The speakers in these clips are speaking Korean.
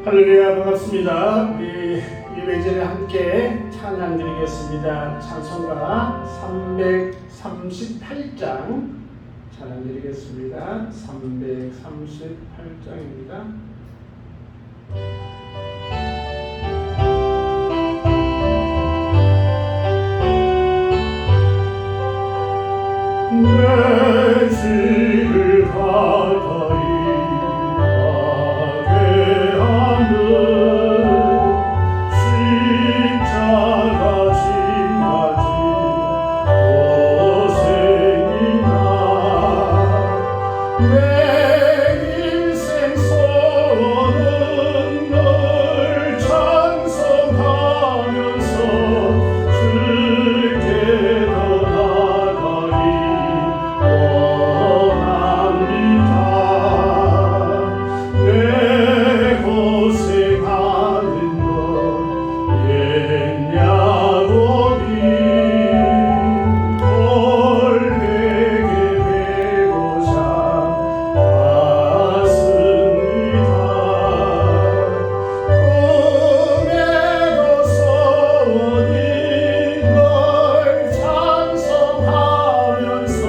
할렐루야, 반갑습니다. 우리 예배전에 함께 찬양 드리겠습니다. 찬송가 338장 찬양 드리겠습니다. 338장입니다. 내 집을 가까이 가게 하는 십자가 짐가진 고생이나 내 인생 소원은 널 찬송하면서 주께 더 나아가리 원합니다. 내 고생하는 것 옛냐고 돌베개 베고자 왔습니다. 꿈에도 소원이 널 찬송하면서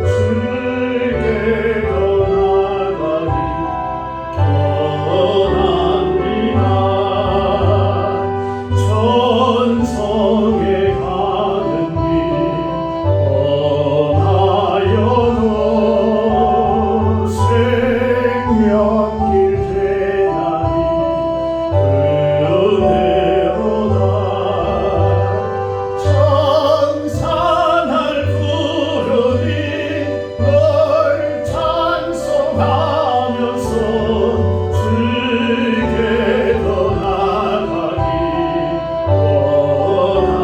주께 더 나아가리 원합니다. 천성에 가는 길 험하여도 생명길 되나니 은혜로다. 천사날 부르니 널 찬송하면서 주께 더 나아가기 원합니다.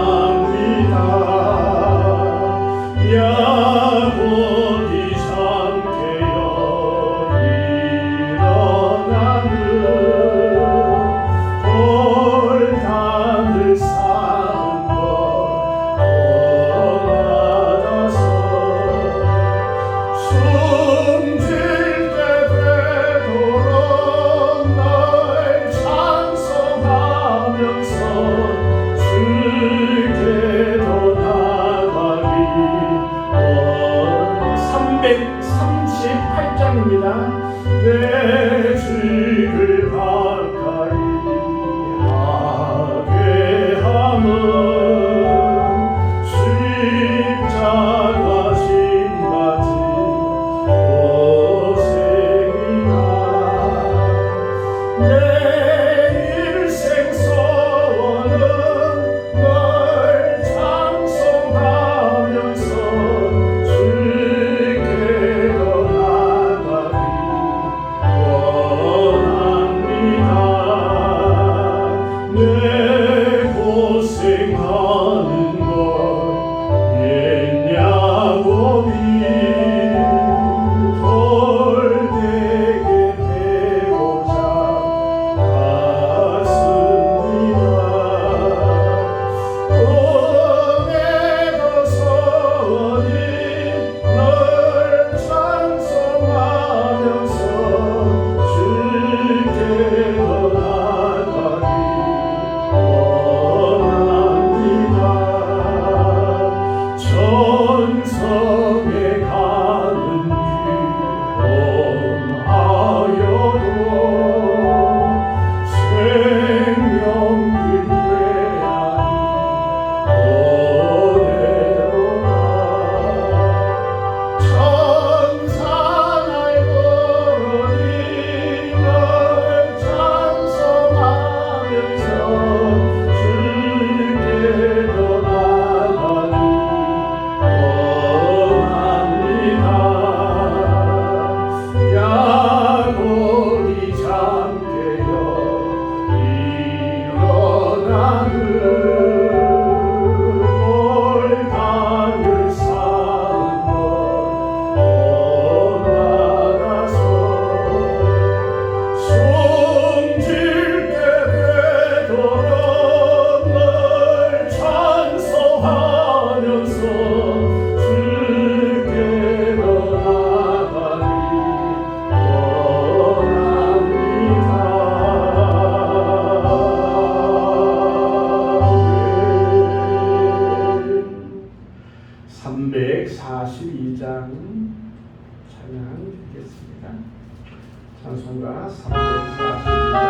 찬송가 342장.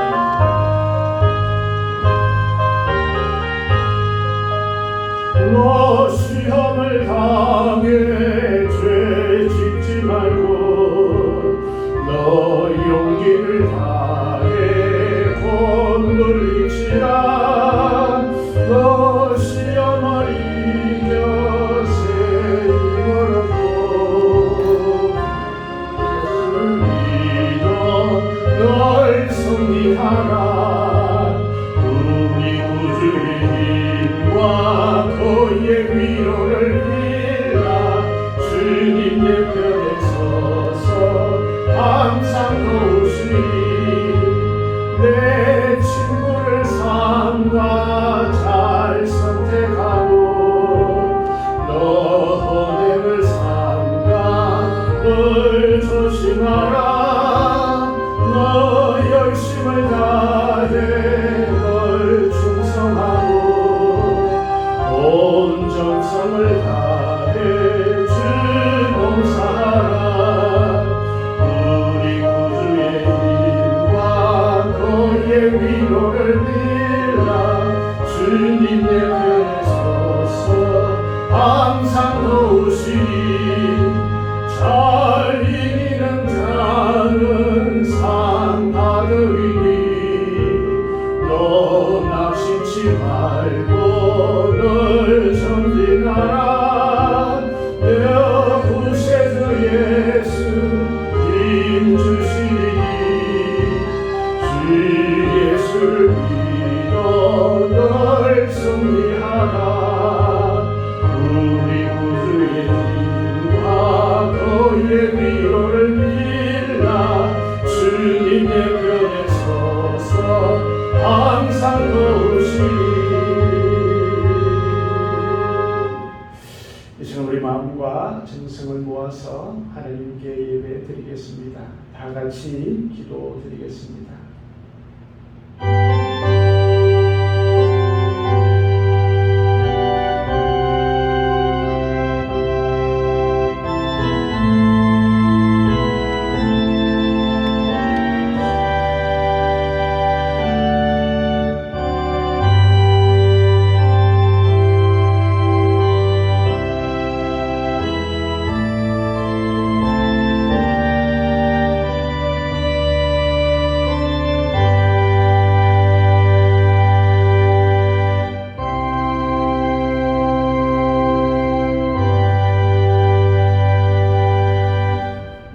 너 시험을 당해 죄 짓지 말고 너 용기를 다해 권을 잊지라. 너 시험을 이겨 새 힘을 얻고 예수를 믿어 널 승리하라. 우리 구주의 힘과 그의 위로를 빌라. 주님 내 편에 서서 항상 도우시리. 내 친구를 삼가 잘 선택하고 너 헌행을 삼가 늘 조심하라. 너 열심을 다해 널 충성하고 온 정성을 다해 주 봉사하라. 우리 구주의 힘과 그의 위로를 빌라. 주님 내 편에 서서 항상 도우시리. 잘 이기는 자는 상 받으리니 너 낙심치 말고 늘 전진하라. 내 구세주 예수 힘 주시리니 주 예수를 믿어 널 승리하라. 우리 구주의 힘과 그의 위로를 빌라. 주님 내 편에 서서 항상 도우시리. 이 시간 우리 마음과 정성을 모아서 하나님께 예배 드리겠습니다. 다 같이 기도 드리겠습니다.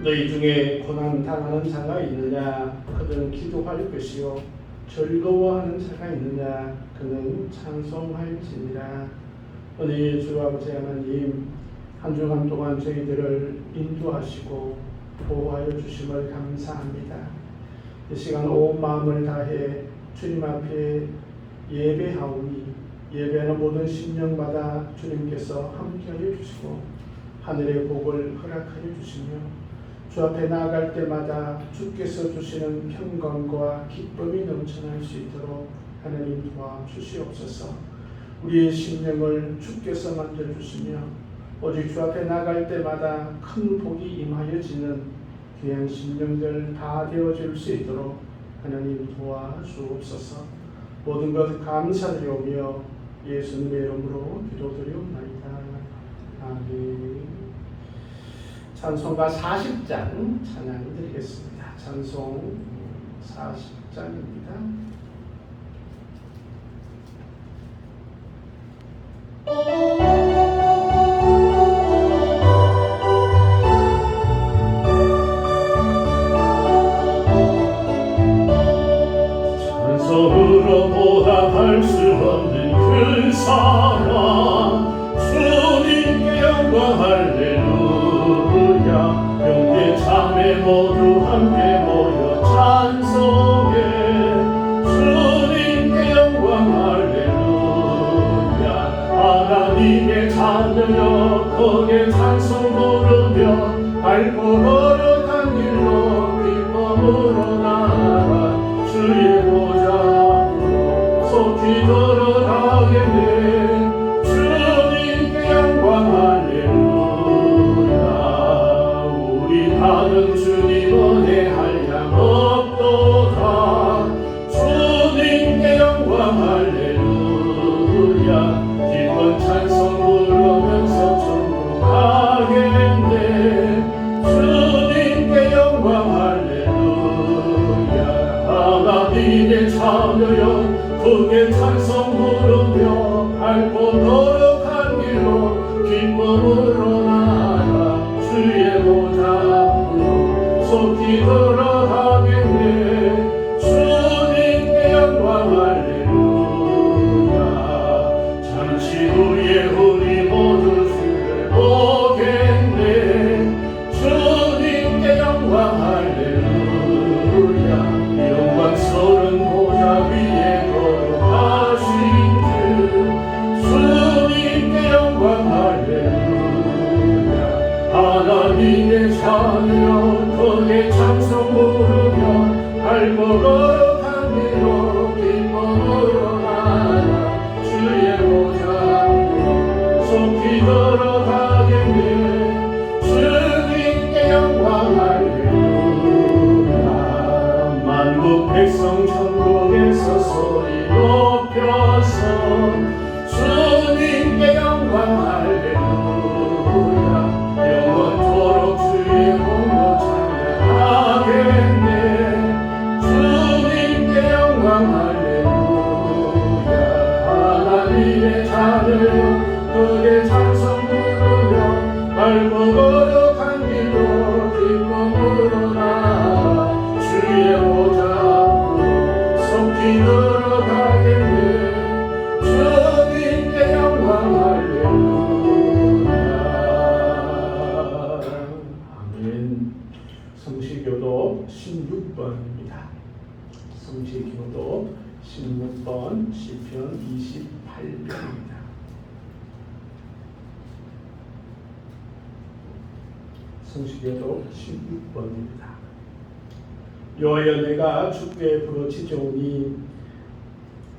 너희 중에 고난 당하는 자가 있느냐? 그는 기도할 것이요 즐거워하는 자가 있느냐? 그는 찬송할지니라. 은혜의 주 아버지 하나님, 한 주간 동안 저희들을 인도하시고 보호하여 주심을 감사합니다. 이 시간 온 마음을 다해 주님 앞에 예배하오니 예배하는 모든 심령마다 주님께서 함께하여 주시고 하늘의 복을 허락하여 주시며 주 앞에 나아갈 때마다 주께서 주시는 평강과 기쁨이 넘쳐날 수 있도록 하나님 도와주시옵소서. 우리의 심령을 주께서 만져주시며 오직 주 앞에 나갈 때마다 큰 복이 임하여지는 귀한 심령들 다 되어줄 수 있도록 하나님 도와주옵소서. 모든 것 감사드리오며 예수님의 이름으로 기도드리옵나이다. 아멘. 찬송가 40장 찬양 드리겠습니다. 찬송 40장입니다. 찬송으로 보답할 수 없는 그 사랑 주님께 영광 할렐루야. 형제 자매 모두 함께 모여 찬송해 주님께 영광 할렐루야. 하나님의 자녀여 크게 찬송 부르며 밟고 걸어간 길로 기쁨으로 나아가 주의 보좌 앞으로 속히 들어가겠네. 주님께 영광 할렐루야. 우리 다른 주님 은혜 한량 거기에 찬송 부르며 밟고 거룩한 길로 기쁨으로 나아가 주의 보좌 속히 들어가겠네. 주님께 영광 할렐루야. 잠시 후에 우리 모두 주를 보겠네. 주님께 영광 할렐루야. 영광스러운 보좌 위에 거룩하신 주 주님께 영광 할렐루야. 하나님의 자녀 거기에 찬송 부르며 밟고 거룩한 길로 기쁨으로 나아가 주의 보좌 속히 들어가겠네. 주님께 영광 할렐루야. 만국 백성 천국에서 소리 높여서 주님께 영광 할렐루야. 영원토록 주의 공로 찬양하겠네. 주님께 영광 할렐루야. 하나님의 자녀여 그의 찬송 부르며 밟고 거룩한 길로 기쁨으로 나아가 주의 보좌 속히 들어가겠네. 주님께 영광 할렐루야. 아멘. 성시교도 16번입니다. 성시교도 16번 시편 28편입니다. 성시교도 16번입니다. 여호와여 내가 주께 부르짖으오니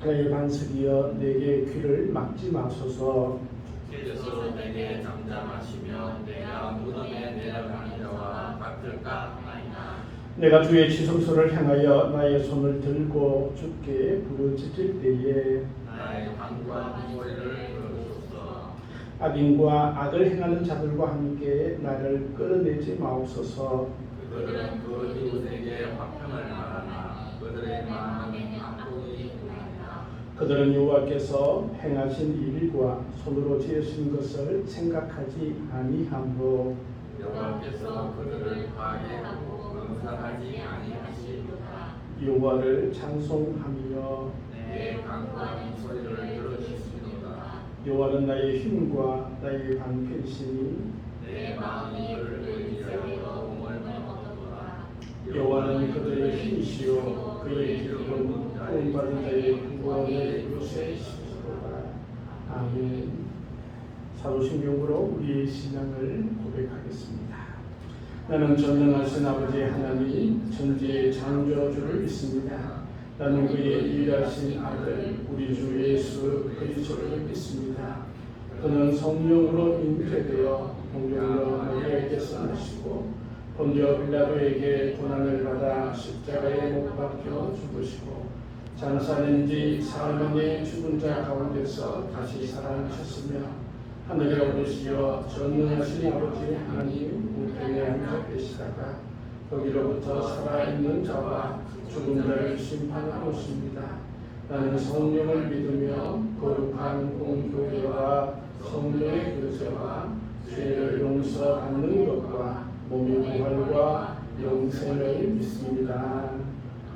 나의 반석이여 내게 귀를 막지 마소서. 주께서 내게 잠잠하시며 내가 무덤에 내려가는 자와 같을까 하나이다. 내가 주의 지성소를 향하여 나의 손을 들고 주께 부르짖을 때에 나의 간구와 소리를 들어주소서. 악인과 악을 행하는 자들과 함께 나를 끌어내지 마옵소서. 그들은 그 이웃에게 화평을 말하나 그들의 마음은 악독이 있나이다. 그들은 여호와께서 행하신 일과 손으로 지으신 것을 생각하지 아니하므로 여호와께서 그들을 파괴하고 건설하지 아니하시리로다. 여호와를 찬송하며 내 간구한 소리를 들으시리로다. 여호와는 나의 힘과 나의 방편이시니 내 마음이 그를 의지하여 몸을 얻었도다. 여호와는 그들의 힘이시요 그의 기름은 구원받은 자의 구원의 요새시로다. 아멘. 사도신경으로 우리의 신앙을 고백하겠습니다. 나는 전능하신 아버지 하나님 천지의 창조주를 믿습니다. 나는 그의 유일하신 아들 우리 주 예수 그리스도를 믿습니다. 그는 성령으로 잉태되어 동정녀 마리아에게서 나시고 본디오 빌라도에게 고난을 받아 십자가에 못 박혀 죽으시고 장사된 지 사흘 만에 죽은 자 가운데서 다시 살아나셨으며 하늘에 오르시어 전능하신 아버지 하나님 우편에 앉아 계시다가 거기로부터 살아있는 자와 죽은 자를 심판하러 오십니다. 나는 성령을 믿으며 거룩한 공교회와 성령의 교제와 죄를 용서받는 것과 몸의 부활과 영생을 믿습니다.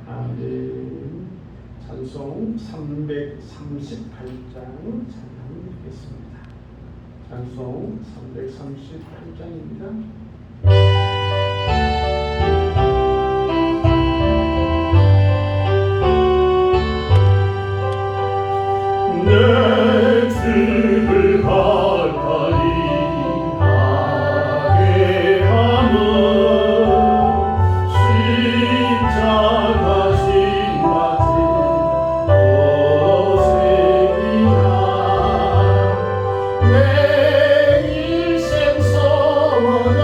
아멘. 찬송 338장 찬양드리겠습니다. 찬송 338장입니다. 내 집을 가까이 하게 하는 십자가 신 같은 고생이나 내 일생 소원은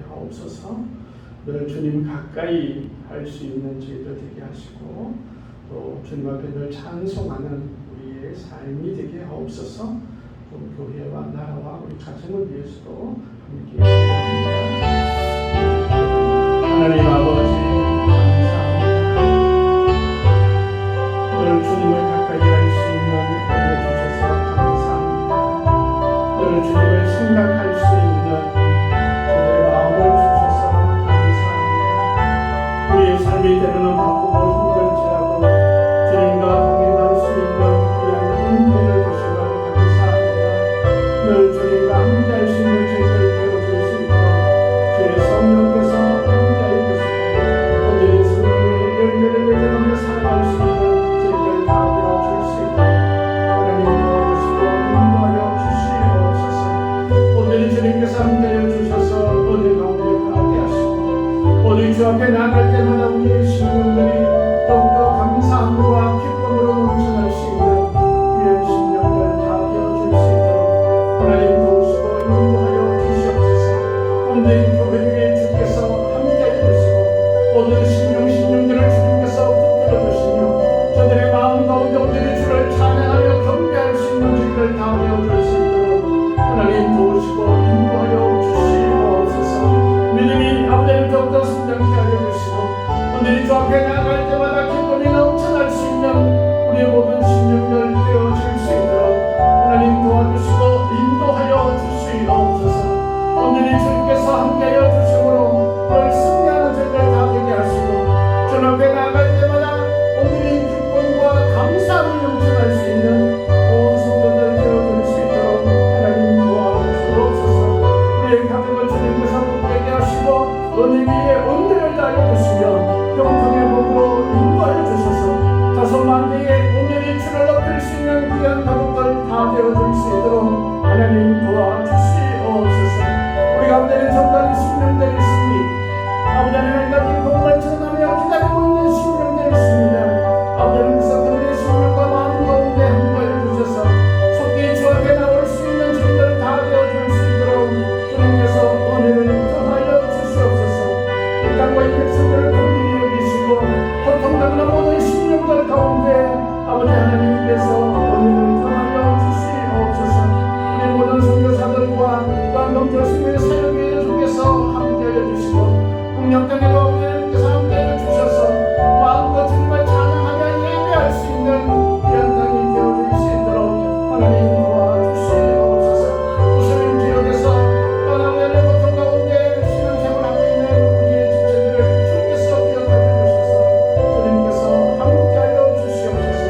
하옵소서. 늘 주님 가까이 할 수 있는 저희들 되게 하시고 또 주님 앞에 늘 찬송하는 우리의 삶이 되게 하옵소서. 또 교회와 나라와 우리 가정을 위해서도 함께 기도합니다. 하나님 아버지 감사합니다. 늘 주님을 가까이 할 수 있는 은혜 주셔서 감사합니다. 늘 주님을 생각할 수 있는 저들의 마음을 주셔서 감사합니다. 우리의 삶이 때로는 바쁘고 힘들지라도 주님과 동행할 수 있는 귀한 은혜를 주시면 감사합니다. 늘 주님과 함께할 수 있는 저희들 되어줄 수 있도록 주의 성령께서 함께해 주시고 오늘의 성령의 열매를 맺어가며 살아갈 수 있는 저희들 다 되어줄 수 있도록 하나님 도와주시고 인도하여 주시옵소서. 오늘 주님께서 함께해 주셔서 은혜 가운데 가게 하시고 오늘 주 앞에 나갈 때마다 우리의 심령들이 더욱더 감사함과 기쁨으로 넘쳐날 수 있는 귀한 심령들 다 되어줄 수 있도록 하나님 도우시고 인도하여 주시옵소서. 오늘 교회 위에 주께서 함께해 주시고 오늘 심령들을 주님께서 붙들어 주시며 저들의 마음 가운데 오늘 주를 찬양하며 경배할 수 있는 저희들 다 되어줄 수 있도록 하나님 도우시고 인도하여 주시옵소서. 믿음이 아버지를 더욱더 성장케 하여 주시고 오늘 주 앞에 나아갈 때마다 기쁨이 넘쳐날 수 있는 우리의 모든 심령들 되어줄 수 있도록 하나님 도와주시고 인도하여 주시옵소서. 오늘 주님께서 함께하여 주심으로 늘 승리하는 저희들 다 되게 하시고 주 앞에 나아갈 때마다 오늘의 기쁨과 감사함이 넘쳐날 수 있는 온 성도들 되어줄 수 있도록 하나님 도와주옵소서. 우리의 가정을 주님께서 복되게 하시고 은혜 위에 은혜를 다하여 주시며 평통의 복으로 인도하여 주셔서 자손만대의 오늘의 주를 높일 수 있는 귀한 가족들 다 되어줄 수 있도록 하나님 도와주시옵소서. 우리 가운데는 정답인 심령들이 있습니다. 아버지 하나님 같은 복을 전하며 기다리고 있는 심령들이 있습니다. 아버지 하나님께서 그들의 심령과 마음 가운데 함께해 주셔서 속히 주 앞에 나올 수 있는 저희들 다 되어줄 수 있도록 주님께서 은혜를 더하여 주시옵소서. 이 땅과 이 백성들을 긍휼히 여기시고 고통당하는 모든 심령들 가운데 아버지 하나님께서 은혜를 더하여 주시옵소서. 우리 모든 선교사들과 또한 넘쳐심의 사역에 주께서 함께하여 주시고 국력당에도 하나님께서 함께하여 주셔서 마음껏 주님을 찬양하며 예배할 수 있는 귀한 땅이 되어줄 수 있도록 하나님 도와주시옵소서. 무슬림 지역에서 떠나면의 고통 가운데 신앙생활하고 있는 우리의 지체들을 주께서 기억하여 주셔서 주님께서 함께하여 주시옵소서.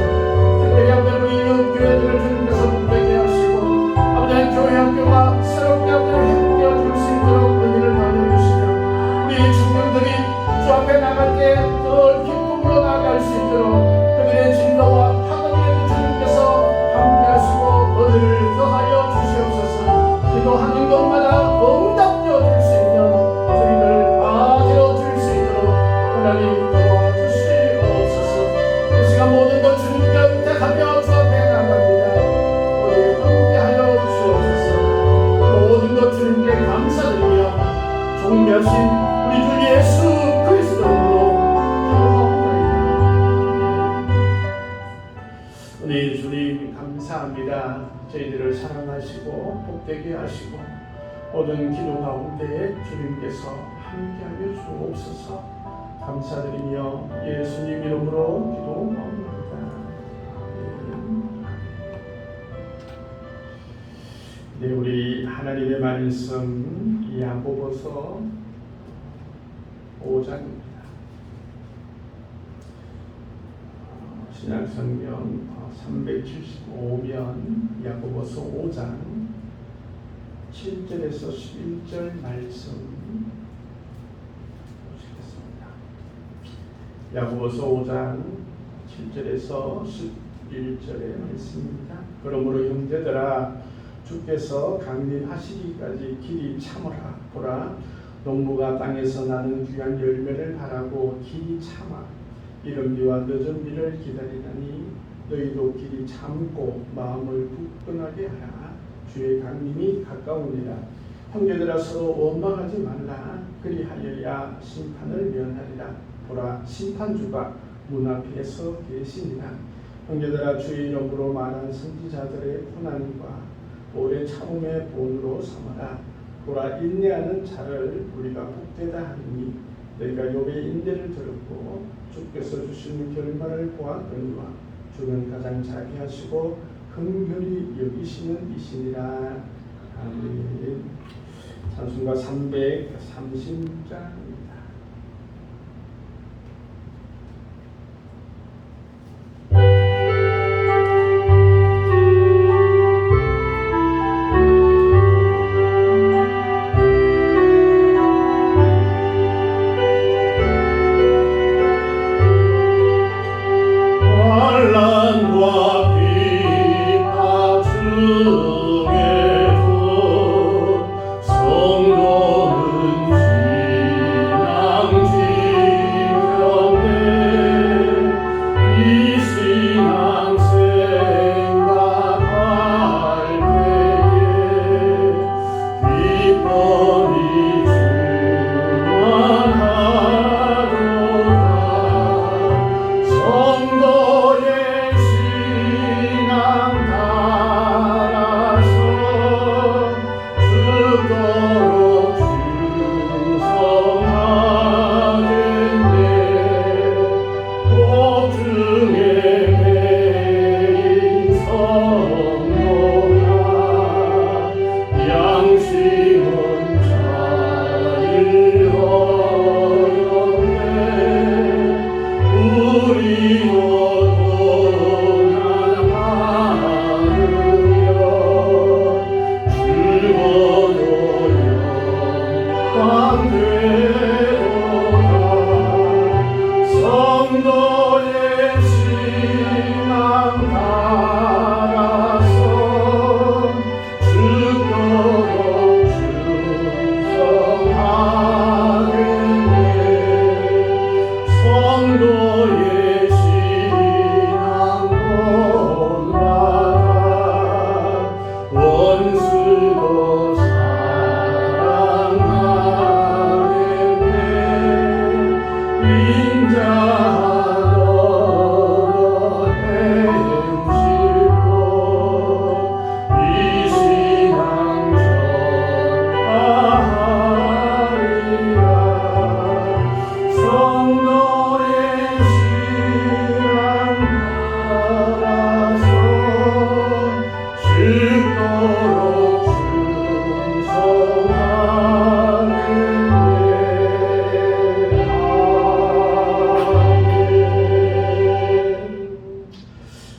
특별히 아버지 우리 이웃 교회들을 주님께서 복되게 하시고 아버지 교회 학교가 새롭게 함께하여 줄 수 있도록 은혜를 나눠 주시며 우리 청년들이 주 앞에 나갈 때 늘 기쁨으로 나아갈 수 있도록 그들의 진도와 학업에도 주님께서 함께하시고 은혜를 더하여 주시옵소서. 기도하는 것마다 응답되어 줄 수 있는 저희들 다 되어줄 수 있도록 하나님 도와주시옵소서. 이 시간 모든 것 주님께 의탁하며 주 앞에 나갑니다. 우리 함께하여 주옵소서. 모든 것 주님께 감사드리며 종려하신 우리 주 예수 그리스도로 우리 주님 감사합니다. 저희들을 사랑하시고 복되게 하시고 모든 기도 가운데 주님께서 함께하여 주옵소서. 감사드리며 예수님 이름으로 기도합니다. 아멘. 네, 우리 하나님의 말씀 야고보서 5장입니다. 신약성경 375면 야고보서 5장 7절에서 11절 말씀 보시겠습니다. 야고보서 5장 7절에서 11절의 말씀입니다. 그러므로 형제들아 주께서 강림하시기까지 길이 참으라. 보라 농부가 땅에서 나는 귀한 열매를 바라고 길이 참아 이른 비와 늦은 비를 기다리나니 너희도 길이 참고 마음을 굳건하게 하라. 주의 강림이 가까우니라. 형제들아 서로 원망하지 말라. 그리하여야 심판을 면하리라. 보라 심판주가 문 앞에 서 계시니라. 형제들아 주의 이름으로 말한 선지자들의 고난과 오래 참음의 본으로 삼아라. 보라 인내하는 자를 우리가 복되다 하니 너희가 욥의 인내를 들었고 주께서 주시는 결말을 보았거니와 주는 가장 자비하시고 긍휼히 여기시는 이시니라. 아멘. 찬송가 330장입니다.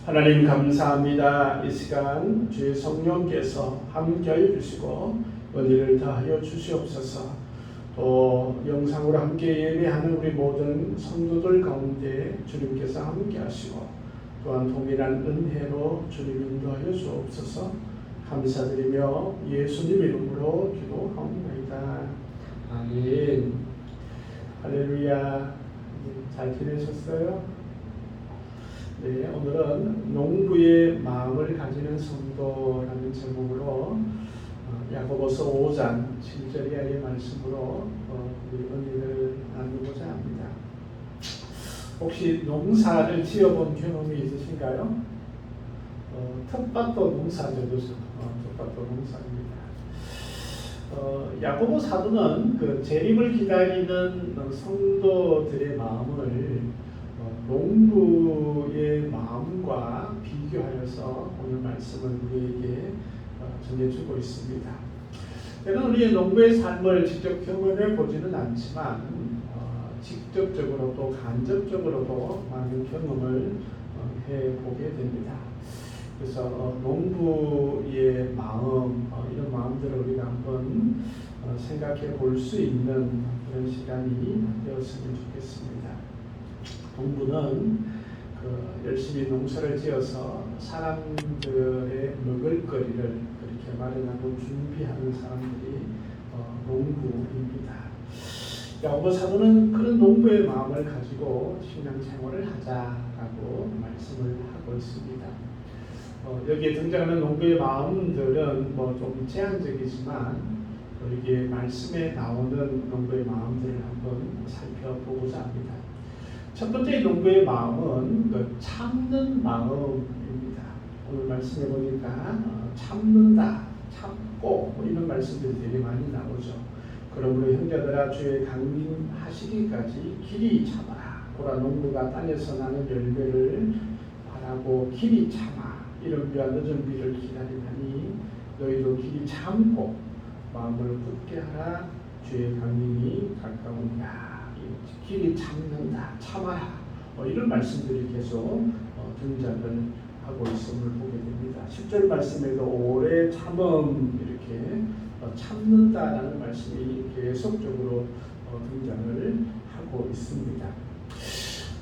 하나님 감사합니다. 이 시간 주의 성령께서 함께하여 주시고 은혜를 더하여 주시옵소서. 또 영상으로 함께 예배하는 우리 모든 성도들 가운데 주님께서 함께하시고 또한 동일한 은혜로 주님 인도하여 주옵소서. 감사드리며 예수님 이름으로 기도하옵나이다. 아멘. 할렐루야. 잘 지내셨어요? 네, 오늘은 농부의 마음을 가지는 성도라는 제목으로 야고보서 5장 7절 이하의 말씀으로 우리 은혜를 나누고자 합니다. 혹시 농사를 지어본 경험이 있으신가요? 텃밭도 농사죠, 그렇죠? 텃밭도 농사입니다. 야고보 사도는 그 재림을 기다리는 성도들의 마음을 농부의 마음과 비교하여서 오늘 말씀을 우리에게 전해주고 있습니다. 때는 우리의 농부의 삶을 직접 경험해 보지는 않지만 직접적으로 또 간접적으로도 많은 경험을 해보게 됩니다. 그래서 농부의 마음, 이런 마음들을 우리가 한번 생각해 볼 수 있는 그런 시간이 되었으면 좋겠습니다. 농부는 열심히 농사를 지어서 사람들의 먹을거리를 그렇게 마련하고 준비하는 사람들이 농부입니다. 야고보 사도는 그런 농부의 마음을 가지고 신앙생활을 하자라고 말씀을 하고 있습니다. 여기에 등장하는 농부의 마음들은 좀 제한적이지만 이게 말씀에 나오는 농부의 마음들을 한번 살펴보고자 합니다. 첫 번째 농부의 마음은 그 참는 마음입니다. 오늘 말씀해 보니까 참는다, 참고 뭐 이런 말씀들이 되게 많이 나오죠. 그러므로 형제들아 주의 강림하시기까지 길이 참아라. 보라 농부가 땅에서 나는 열매를 바라고 길이 참아 이른 비와 늦은 비를 기다리나니 너희도 길이 참고 마음을 굳게 하라. 주의 강림이 가까우니라. 길이 참는다, 참아라. 이런 말씀들이 계속 등장을 하고 있음을 보게 됩니다. 10절 말씀에도 오래 참음 이렇게 참는다라는 말씀이 계속적으로 등장을 하고 있습니다.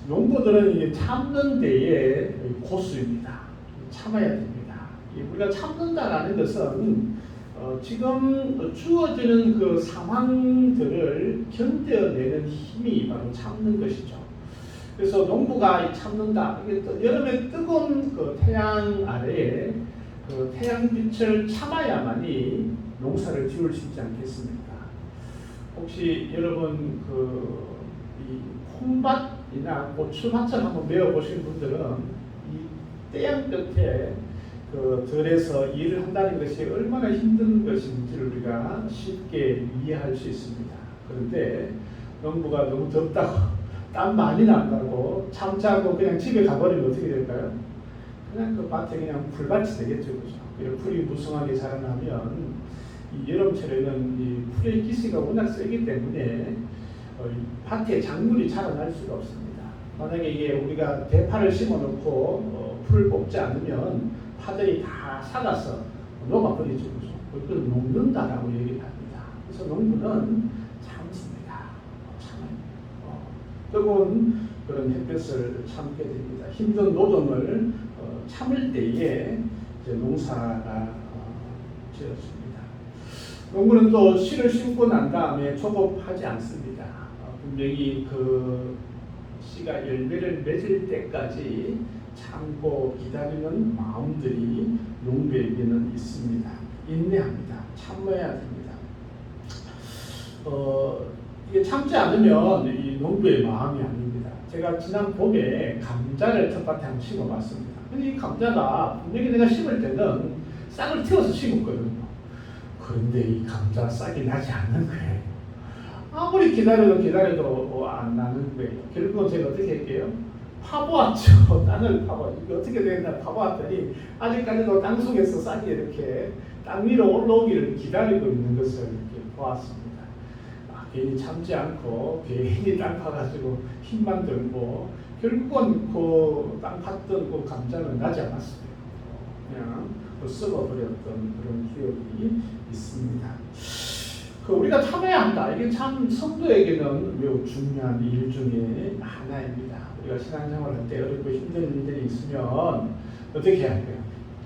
농부들은 이게 참는 데에 고수입니다. 참아야 됩니다. 우리가 참는다라는 것은 지금 주어지는 그 상황들을 견뎌내는 힘이 바로 참는 것이죠. 그래서 농부가 참는다. 이게 여름에 뜨거운 그 태양 아래에 그 태양빛을 참아야만이 농사를 지을 수 있지 않겠습니까? 혹시 여러분 이 콩밭이나 고추밭을 한번 메워 보신 분들은 이 태양 끝에 그 들에서 일을 한다는 것이 얼마나 힘든 것인지를 우리가 쉽게 이해할 수 있습니다. 그런데 농부가 너무 덥다고 땀 많이 난다고 참자고 그냥 집에 가버리면 어떻게 될까요? 그냥 그 밭에 그냥 풀밭이 되겠죠, 그죠? 그리고 풀이 무성하게 자라나면 이 여름철에는 이 풀의 기세가 워낙 세기 때문에 밭에 작물이 자라날 수가 없습니다. 만약에 이게 우리가 대파를 심어놓고 풀을 뽑지 않으면 파들이 다 살아서 녹아버리죠. 그걸 녹는다라고 얘기를 합니다. 그래서 농부는 참습니다. 참아요. 뜨거운 그런 햇볕을 참게 됩니다. 힘든 노동을 참을 때에 이제 농사가 지어집니다. 농부는 또 씨를 심고 난 다음에 조급하지 않습니다. 분명히 그 씨가 열매를 맺을 때까지 참고 기다리는 마음들이 농부에게는 있습니다. 인내합니다. 참아야 됩니다. 이게 참지 않으면 이 농부의 마음이 아닙니다. 제가 지난 봄에 감자를 텃밭에 한번 심어봤습니다. 근데 이 감자가 분명히 내가 심을 때는 싹을 틔워서 심었거든요. 그런데 이 감자 싹이 나지 않는 거예요. 아무리 기다려도 안 나는 거예요. 결국은 제가 어떻게 할게요? 파보았죠. 땅을 파보. 이게 어떻게 되나 파보았더니 아직까지도 땅 속에서 싹이 이렇게 땅 위로 올라오기를 기다리고 있는 것을 이렇게 보았습니다. 괜히 참지 않고 괜히 땅 파가지고 힘만 들고 결국은 그 땅 팠던 그 감자는 나지 않았어요. 그냥 썩어버렸던 그런 기억이 있습니다. 우리가 참아야 한다. 이게 참 성도에게는 매우 중요한 일 중에 하나입니다. 우리가 신앙생활 할 때 어렵고 힘든 일들이 있으면 어떻게 해야 할까요?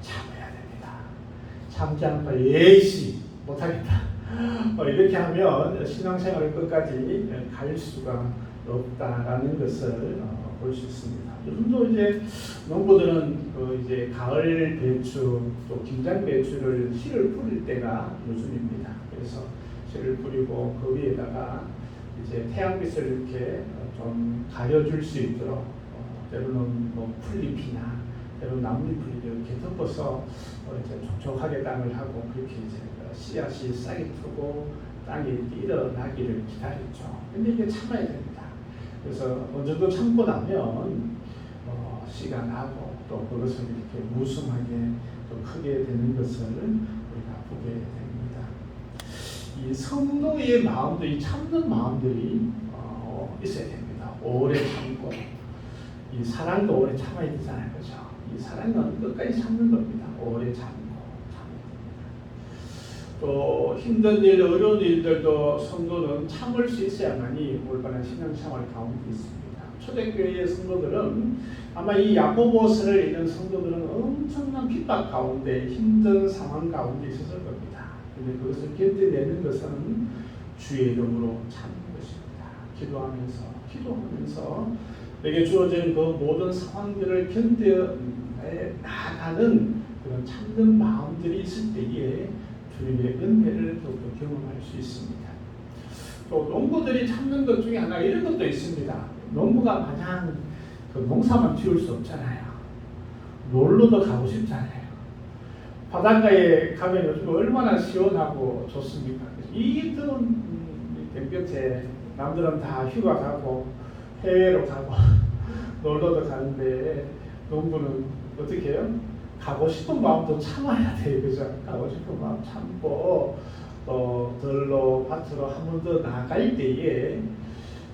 참아야 됩니다. 참지 않고 예시 못하겠다. 이렇게 하면 신앙생활을 끝까지 갈 수가 없다라는 것을 볼 수 있습니다. 요즘도 이제 농부들은 이제 가을 배추 또 김장 배추를 씨를 뿌릴 때가 요즘입니다. 그래서 씨를 뿌리고 그 위에다가 이제 태양빛을 이렇게 좀 가려줄 수 있도록 때로는 뭐 풀잎이나 때로는 나뭇잎을 이렇게 덮어서 이제 촉촉하게 땅을 하고 그렇게 이제 씨앗이 싹이 트고 땅이 일어나기를 기다리죠. 근데 이게 참아야 됩니다. 그래서 어느 정도 참고 나면 씨가 나고 또 그것을 이렇게 무성하게 또 크게 되는 것을 우리가 보게 됩니다. 이 성도의 마음도 이 참는 마음들이 있어야 됩니다. 오래 참고 이 사랑도 오래 참아야 되잖아요, 그렇죠? 이 사랑은 끝까지 참는 겁니다. 오래 참고 참아야 됩니다. 또 힘든 일, 어려운 일들도 성도는 참을 수 있어야만이 올바른 신앙생활 가운데 있습니다. 초대교회의 성도들은 아마 이 야고보서를 읽는 성도들은 엄청난 핍박 가운데 힘든 상황 가운데 있었을 겁니다. 그런데 그것을 견뎌내는 것은 주의 이름으로 참는 것입니다. 기도하면서 내게 주어진 그 모든 상황들을 견뎌 나가는 그런 참는 마음들이 있을 때에 주님의 은혜를 더욱더 경험할 수 있습니다. 또 농부들이 참는 것 중에 하나 이런 것도 있습니다. 농부가 마냥 그 농사만 지을 수 없잖아요. 놀러도 가고 싶잖아요. 바닷가에 가면 요즘 얼마나 시원하고 좋습니까? 이 더운 땡볕에 남들은 다 휴가 가고 해외로 가고 놀러도 가는데 농부는 어떻게 해요? 가고 싶은 마음도 참아야 돼요. 그죠? 가고 싶은 마음 참고 또 들로 밭으로 한 번 더 나갈 때에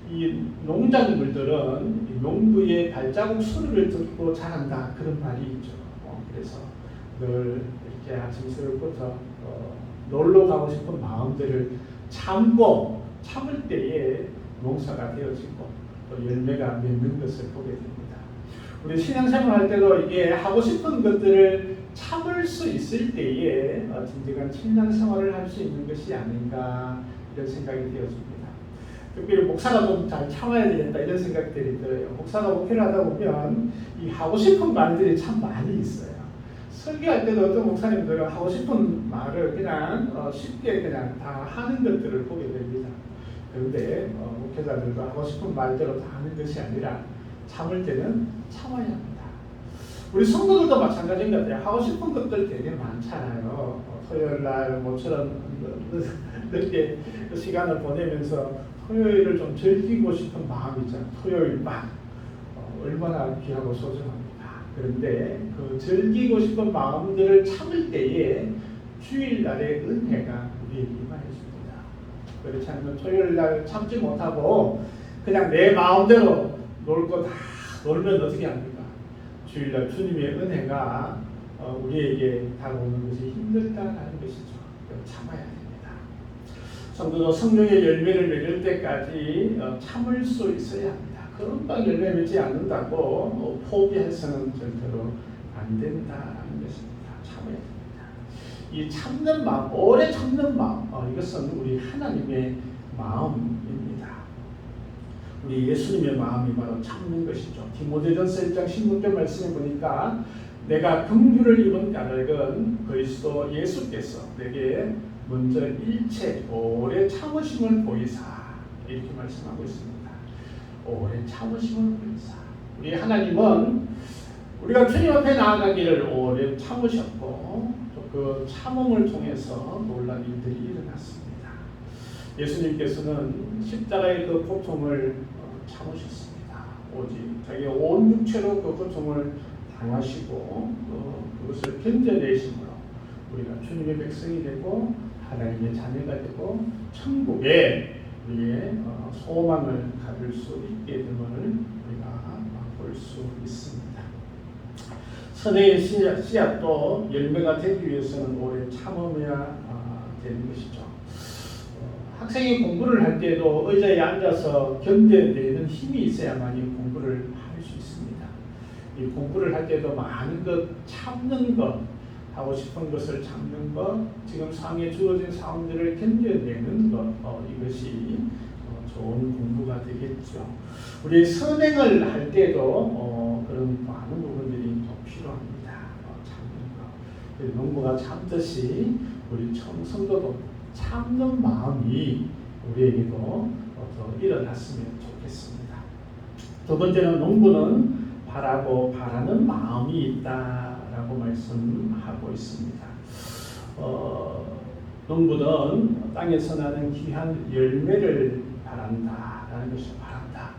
이 농작물들은 이 농부의 발자국 소리를 듣고 자란다 그런 말이 있죠. 그래서 늘 이렇게 아침새벽부터 놀러 가고 싶은 마음들을 참을 때에 농사가 되어지고 또 열매가 맺는 것을 보게 됩니다. 우리 신앙생활 할 때도 이게 하고 싶은 것들을 참을 수 있을 때에 진정한 신앙생활을 할 수 있는 것이 아닌가 이런 생각이 되어집니다. 특별히 목사가 좀 잘 참아야 되겠다 이런 생각들이 들어요. 목사가 목회를 하다 보면 이 하고 싶은 말들이 참 많이 있어요. 설교할 때도 어떤 목사님들은 하고 싶은 말을 그냥 쉽게 그냥 다 하는 것들을 보게 됩니다. 그런데 목회자들도 하고 싶은 말대로 다 하는 것이 아니라 참을 때는 참아야 합니다. 우리 성도들도 마찬가지인 것 같아요. 하고 싶은 것들 되게 많잖아요. 토요일 날 모처럼 늦게 시간을 보내면서 토요일을 좀 즐기고 싶은 마음이죠. 토요일 밤 얼마나 귀하고 소중합니다. 그런데 그 즐기고 싶은 마음들을 참을 때에 주일날의 은혜가 우리에게 임하여집니다. 그렇지 않으면 토요일날 참지 못하고 그냥 내 마음대로 놀 거 다 놀면 어떻게 합니까? 주일날 주님의 은혜가 우리에게 다가오는 것이 힘들다라는 것이죠. 참아야 됩니다. 성도도 성령의 열매를 맺을 때까지 참을 수 있어야 합니다. 금방 열매 맺지 않는다고 포기해서는 절대로 안 된다는 것입니다. 참아야 됩니다. 이 참는 마음, 오래 참는 마음, 이것은 우리 하나님의 마음입니다. 우리 예수님의 마음이 바로 참는 것이죠. 디모데전서 1장 16절 말씀에 보니까 내가 긍휼을 입은 까닭은 그리스도 예수께서 내게 먼저 일체 오래 참으심을 보이사 이렇게 말씀하고 있습니다. 오래 참으심을 보이사. 우리 하나님은 우리가 주님 앞에 나아가기를 오래 참으셨고 또 그 참음을 통해서 놀라운 일들이 일어났습니다. 예수님께서는 십자가의 그 고통을 참으셨습니다. 오직 자기 온 육체로 그 고통을 당하시고 그것을 견뎌내심으로 우리가 주님의 백성이 되고 하나님의 자녀가 되고 천국에 우리의 소망을 가질 수 있게 됨을 우리가 볼 수 있습니다. 선의 씨앗도 열매가 되기 위해서는 오래 참아야 되는 것이죠. 학생이 공부를 할 때도 의자에 앉아서 견뎌내는 힘이 있어야만이 공부를 할 수 있습니다. 이 공부를 할 때도 많은 것 참는 것, 하고 싶은 것을 참는 것, 지금 상황에 주어진 상황들을 견뎌내는 것, 이것이 좋은 공부가 되겠죠. 우리 선행을 할 때도 그런 많은 부분들이 더 필요합니다. 참는 것. 농부가 참듯이 우리 성도도 참는 마음이 우리에게도 더 일어났으면 좋겠습니다. 두 번째는 농부는 바라는 마음이 있다라고 말씀하고 있습니다. 농부는 땅에서 나는 귀한 열매를 바란다라는 것을 바란다.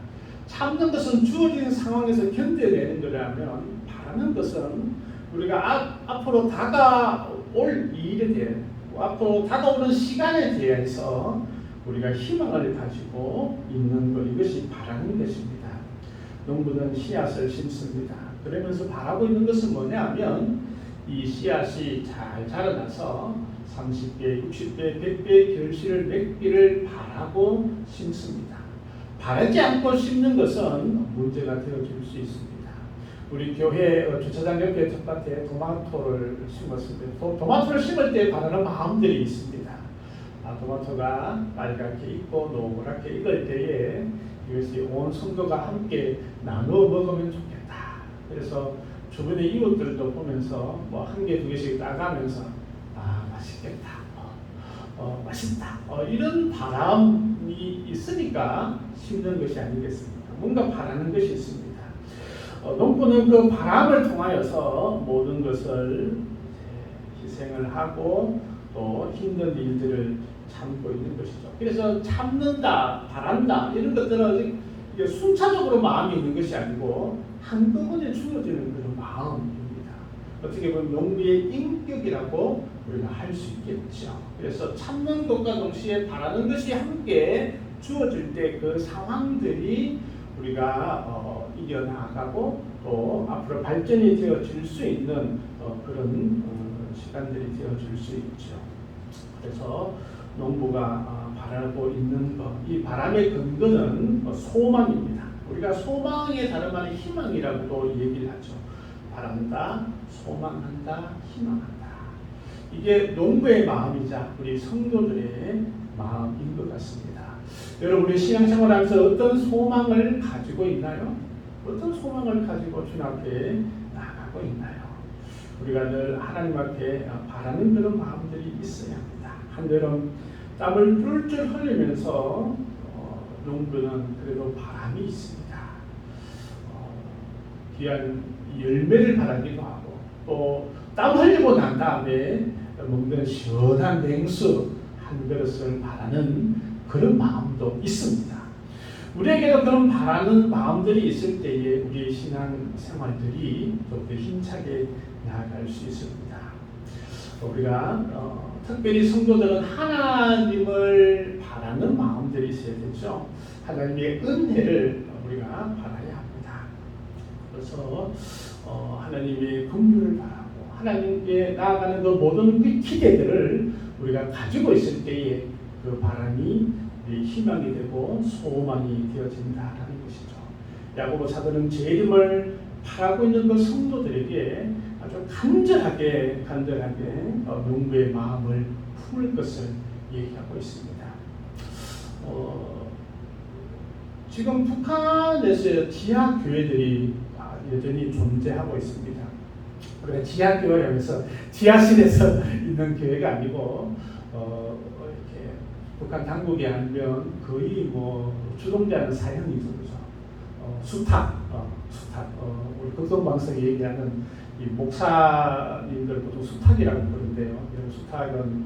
참는 것은 주어진 상황에서 견뎌내는 거라면 바라는 것은 우리가 앞으로 다가올 일에 대해 앞으로 다가오는 시간에 대해서 우리가 희망을 가지고 있는 것, 이것이 바라는 것입니다. 농부는 씨앗을 심습니다. 그러면서 바라고 있는 것은 뭐냐면 이 씨앗이 잘 자라나서 30배, 60배, 100배 결실을 맺기를 바라고 심습니다. 바라지 않고 심는 것은 문제가 되어질 수 있습니다. 우리 교회 주차장 옆에 텃밭에 토마토를 심었을 때 토마토를 심을 때 바라는 마음들이 있습니다. 토마토가 빨갛게 익고 노랗게 익을 때에 이것이 온 성도가 함께 나누어 먹으면 좋겠다. 그래서 주변의 이웃들도 보면서 뭐 한 개, 두 개씩 따가면서 맛있겠다. 맛있다. 이런 바람이 있으니까 심는 것이 아니겠습니까? 뭔가 바라는 것이 있습니다. 농부는 그 바람을 통하여서 모든 것을 희생을 하고 또 힘든 일들을 참고 있는 것이죠. 그래서 참는다, 바란다 이런 것들은 이게 순차적으로 마음이 있는 것이 아니고 한꺼번에 주어지는 그런 마음입니다. 어떻게 보면 농부의 인격이라고 우리가 할 수 있겠죠. 그래서 참는 것과 동시에 바라는 것이 함께 주어질 때 그 상황들이 우리가 이겨나가고 또 앞으로 발전이 되어질 수 있는 그런 시간들이 되어질 수 있죠. 그래서 농부가 바라고 있는 것, 이 바람의 근거는 소망입니다. 우리가 소망의 다른 말이 희망이라고도 얘기를 하죠. 바란다, 소망한다, 희망한다. 이게 농부의 마음이자 우리 성도들의 마음인 것 같습니다. 여러분, 우리 신앙생활하면서 어떤 소망을 가지고 있나요? 어떤 소망을 가지고 주님 앞에 나아가고 있나요? 우리가 늘 하나님 앞에 바라는 그런 마음들이 있어야 합니다. 한여름 땀을 쫄쫄 흘리면서 농부는 그래도 바람이 있습니다. 귀한 열매를 바라기도 하고 또 땀 흘리고 난 다음에 먹는 시원한 냉수 한 그릇을 바라는 그런 마음도 있습니다. 우리에게도 그런 바라는 마음들이 있을 때에 우리의 신앙 생활들이 좀 더 힘차게 나아갈 수 있습니다. 우리가 특별히 성도들은 하나님을 바라는 마음들이 있어야 되죠. 하나님의 은혜를 우리가 바라야 합니다. 그래서 하나님의 긍휼을 바라고 하나님께 나아가는 그 모든 그 기대들을 우리가 가지고 있을 때에 그 바람이 우리 희망이 되고 소망이 되어진다라는 것이죠. 야고보 사도는 재림을 바라고 있는 그 성도들에게 아주 간절하게 농부의 마음을 품을 것을 얘기하고 있습니다. 지금 북한에서 지하 교회들이 여전히 존재하고 있습니다. 그래 지하 교회라면서 지하실에서 있는 교회가 아니고 이렇게 북한 당국이 알면 거의 뭐 주동자는 사형이죠, 그죠? 수탁, 우리 극동방송에 얘기하는 이 목사님들 보통 수탁이라고 부르는데요. 수탁은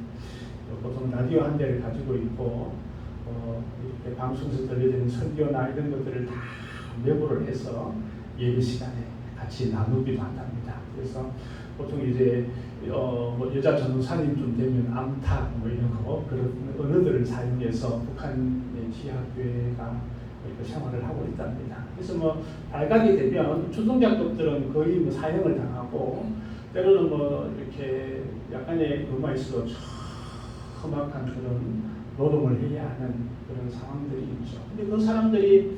보통 라디오 한 대를 가지고 있고 이렇게 방송에서 들려지는 설교나 이런 것들을 다 메모를 해서 예배 시간에 같이 나누기도 한답니다. 그래서 보통 이제 뭐 여자 전도사님 좀 되면 암탉 뭐 이런 거 그런 언어들을 사용해서 북한의 지하교회가 이렇게 생활을 하고 있답니다. 그래서 뭐 발각이 되면 주동자급들은 거의 뭐 사형을 당하고 때로는 뭐 이렇게 약간의 의무가 있어도 험악한 그런 노동을 해야 하는 그런 상황들이 있죠. 근데 그 사람들이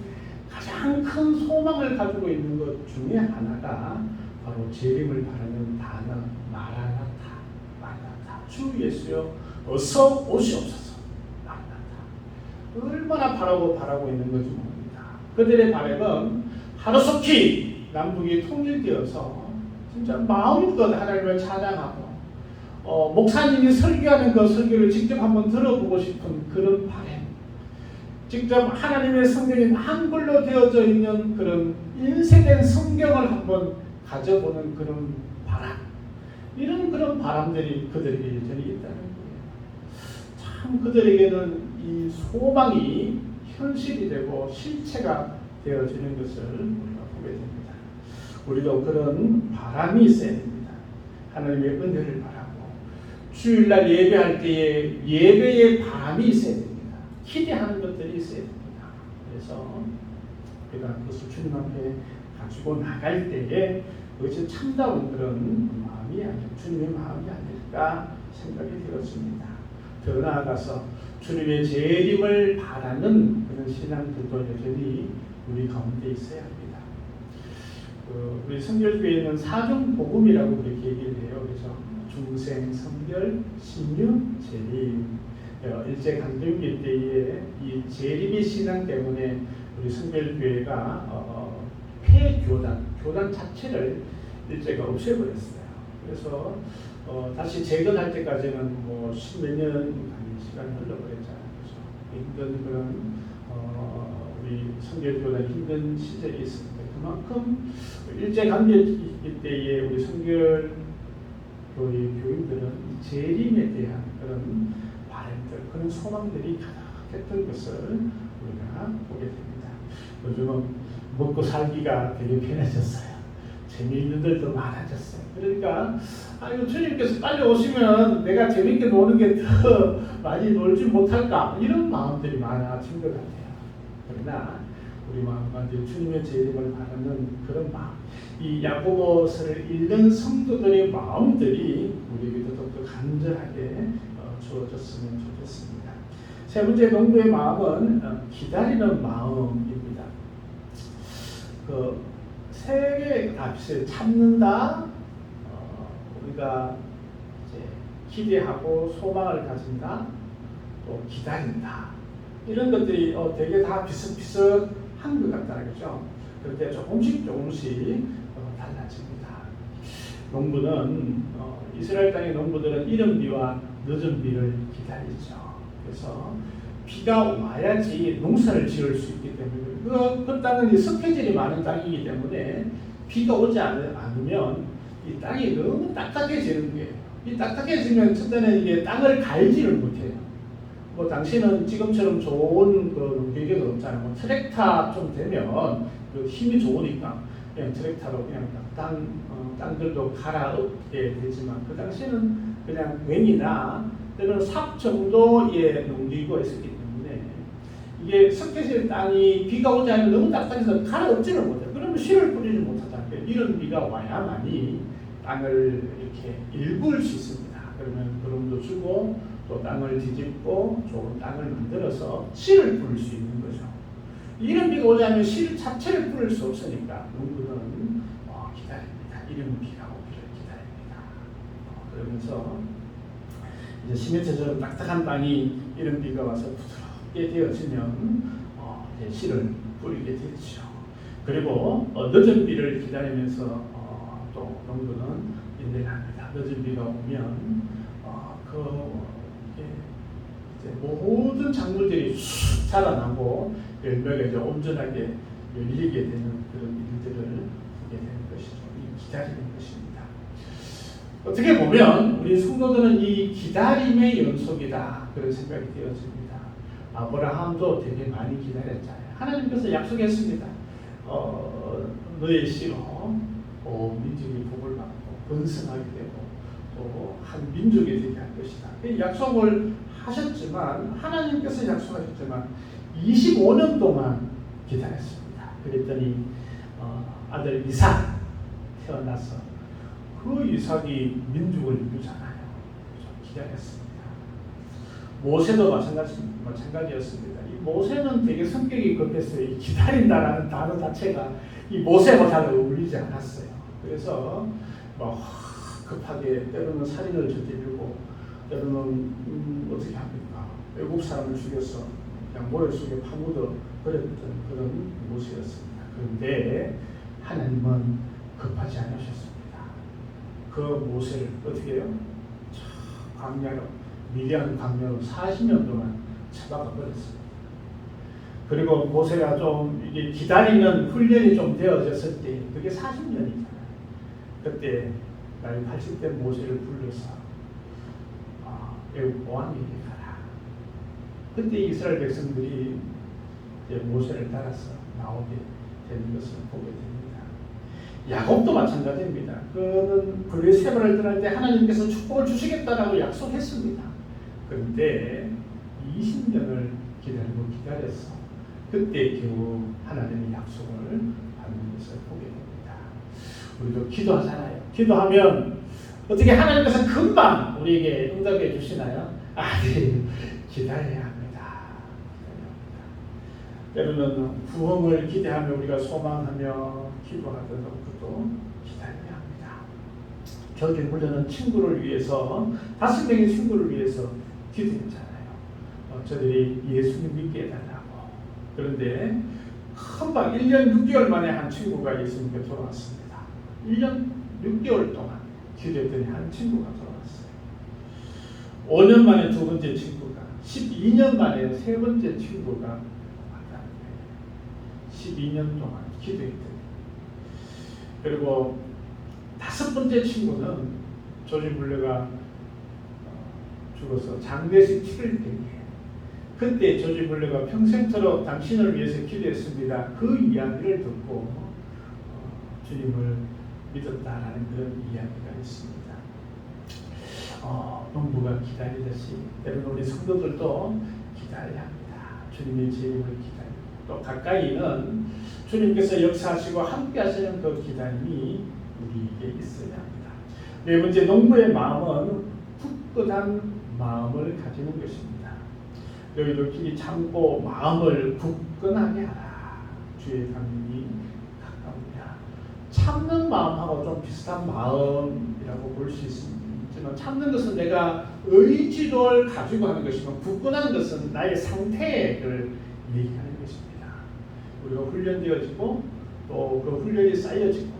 가장 큰 소망을 가지고 있는 것 중에 하나가 바로 재림을 바라는 단어 마라나타. 주 예수여 어서 오시옵소서. 마라나타. 얼마나 바라고 있는 건지 모릅니다. 그들의 바람은 하루속히 남북이 통일되어서 진짜 마음껏 하나님을 찬양하고 목사님이 설교하는 그 설교를 직접 한번 들어보고 싶은 그런 바람, 직접 하나님의 성경이 한글로 되어져 있는 그런 인쇄된 성경을 한번 가져보는 그런 바람, 이런 그런 바람들이 그들에게 여전히 있다는 거예요. 참 그들에게는 이 소망이 현실이 되고 실체가 되어지는 것을 우리가 보게 됩니다. 우리도 그런 바람이 있어야 됩니다. 하나님의 은혜를 바라고 주일날 예배할 때에 예배의 바람이 있어야 됩니다. 기대하는 것들이 있어야 됩니다. 그래서 우리가 그것을 주님 앞에 가지고 나갈 때에 그것이 참다운 그런 마음이 아니라 주님의 마음이 아닐까 생각이 들었습니다. 더 나아가서 주님의 재림을 바라는 그런 신앙들도 여전히 우리 가운데 있어야 합니다. 우리 성결교회는 사중복음이라고 그렇게 얘기를 해요. 그래서 중생, 성결, 신유, 재림. 일제강점기 때에 이 재림의 신앙 때문에 우리 성결교회가 교단 자체를 일제가 없애버렸어요. 그래서 다시 재건할 때까지는 뭐 십몇 년, 시간이 흘러버렸잖아요. 그렇죠? 힘든 그런 우리 성결교단 힘든 시절이 있습니다. 그만큼 일제강점기 때에 우리 성결교의 교인들은 재림에 대한 그런 바람들, 그런 소망들이 가득했던 것을 우리가 보게 됩니다. 요즘은 먹고 살기가 되게 편해졌어요. 재미있는 들도 많아졌어요. 그러니까 주님께서 빨리 오시면 내가 재밌게 노는 게 더 많이 놀지 못할까, 이런 마음들이 많아진 것 같아요. 그러나 우리 마음과 주님의 재림을 바라는 그런 마음, 이 야고보서를 읽는 성도들의 마음들이 우리에게도 더욱더 간절하게 주어졌으면 좋겠습니다. 세 번째 농부의 마음은 기다리는 마음입니다. 그 세 개의 값을 참는다, 우리가 이제 기대하고 소망을 가진다, 또 기다린다, 이런 것들이 되게 다 비슷비슷한 것 같다죠. 그런데 조금씩 달라집니다. 농부는 이스라엘 땅의 농부들은 이른 비와 늦은 비를 기다리죠. 그래서 비가 와야지 농사를 지을 수 있기 때문에 그 땅은 습해질이 많은 땅이기 때문에 비가 오지 않으면 이 땅이 너무 딱딱해지는 거예요. 이 딱딱해지면 첫째는 이게 땅을 갈지를 못해요. 뭐 당신은 지금처럼 좋은 그 농기계가 없잖아요. 뭐 트랙터 좀 되면 그 힘이 좋으니까 그냥 트랙터로 그냥 땅들도 갈아엎게 되지만, 그 당시에는 그냥 괭이나 또는 삽 정도의 농기구가 있었기 때문에 이게 습해질 땅이 비가 오지 않으면 너무 딱딱해서 갈아엎지를 못해요. 그러면 씨를 뿌리지 못하잖아요. 이런 비가 와야만이 땅을 이렇게 일구을 수 있습니다. 그러면 구름도 주고 또 땅을 뒤집고 좋은 땅을 만들어서 씨를 뿌릴 수 있는 거죠. 이런 비가 오지 않으면 씨 자체를 뿌릴 수 없으니까 농부는 기다립니다. 이런 비가 오기를 기다립니다. 그러면서 이제 시멘트처럼 딱딱한 땅이 이런 비가 와서 부드럽게 되어지면 이제 씨를 뿌리게 되죠. 그리고 늦은 비를 기다리면서 또 농부는 인내를 합니다. 늦은 비가 오면 이제 모든 작물들이 쑥 자라나고 열매가 이제 온전하게 열리게 되는 그런 일들을 보게 되는 것이죠. 이 기다리는 것입니다. 어떻게 보면 우리 성도들은 이 기다림의 연속이다, 그런 생각이 되어집니다. 아브라함도 되게 많이 기다렸잖아요. 하나님께서 약속했습니다. 너의 씨로 민족이 복을 받고 번성하게 되고 또 한 민족이 되게 할 것이다. 약속을 하셨지만, 하나님께서 약속하셨지만 25년 동안 기다렸습니다. 그랬더니 아들 이삭 태어나서 그 이삭이 민족을 이루잖아요. 기다렸습니다. 모세도 마찬가지였습니다. 이 모세는 되게 성격이 급했어요. 이 기다린다라는 단어 자체가 이 모세와 잘 어울리지 않았어요. 그래서 급하게 때로는 살인을 저지르고 때로는 어떻게 합니까? 외국 사람을 죽여서 그냥 모래 속에 파묻어 버렸던 그런 모세였습니다. 그런데 하나님은 급하지 않으셨습니다. 그 모세를 어떻게 해요? 광야로, 미디안 광야로 40년 동안 쳐박아 버렸습니다. 그리고 모세가 좀 이게 기다리는 훈련이 좀 되어졌을 때, 그게 40년이잖아요. 그때 나이 80대 모세를 불러서 애굽 왕에게 가라. 그때 이스라엘 백성들이 이제 모세를 따라서 나오게 되는 것을 보게 됩니다. 야곱도 마찬가지입니다. 그는 불의 세번을 떠날 때 하나님께서 축복을 주시겠다라고 약속했습니다. 그런데 20년을 기다려서 그때 겨우 하나님의 약속을 받는 것을 보게 됩니다. 우리도 기도하잖아요. 기도하면 어떻게 하나님께서 금방 우리에게 응답해 주시나요? 네, 기다려야 합니다. 때로는 부흥을 기대하며 우리가 소망하며 기도하더라도 그것도 기다려야 합니다. 저기 훈련은 친구를 위해서, 5명의 친구를 위해서 기도했잖아요. 저들이 예수님 믿게 해달라고. 그런데 금방 1년 6개월 만에 한 친구가 예수님께 돌아왔습니다. 1년 6개월 동안 기도했더니 한 친구가 돌아왔어요. 5년 만에 두 번째 친구가, 12년 만에 세 번째 친구가 왔다는 거예요. 12년 동안 기도했더니. 그리고 다섯 번째 친구는 조지 물러가 죽어서 장례식 치를 때에 그때 조지 물러가 평생토록 당신을 위해서 기도했습니다. 그 이야기를 듣고 주님을 믿었다라는 그런 이야기가 있습니다. 농부가 기다리듯이 때로는 우리 성도들도 기다려야 합니다. 주님의 재림을 기다리고 또 가까이는 주님께서 역사하시고 함께 하시는 그 기다림이 우리에게 있어야 합니다. 네 번째, 농부의 마음은 굳건한 마음을 가지는 것입니다. 너희도 길이 참고 마음을 굳건하게 하라. 주의 강림이 가까우니라. 참는 마음하고 좀 비슷한 마음이라고 볼 수 있습니다. 참는 것은 내가 의지를 가지고 하는 것이고 굳건한 것은 나의 상태를 얘기하는 것입니다. 우리가 훈련되어지고 또 그 훈련이 쌓여지고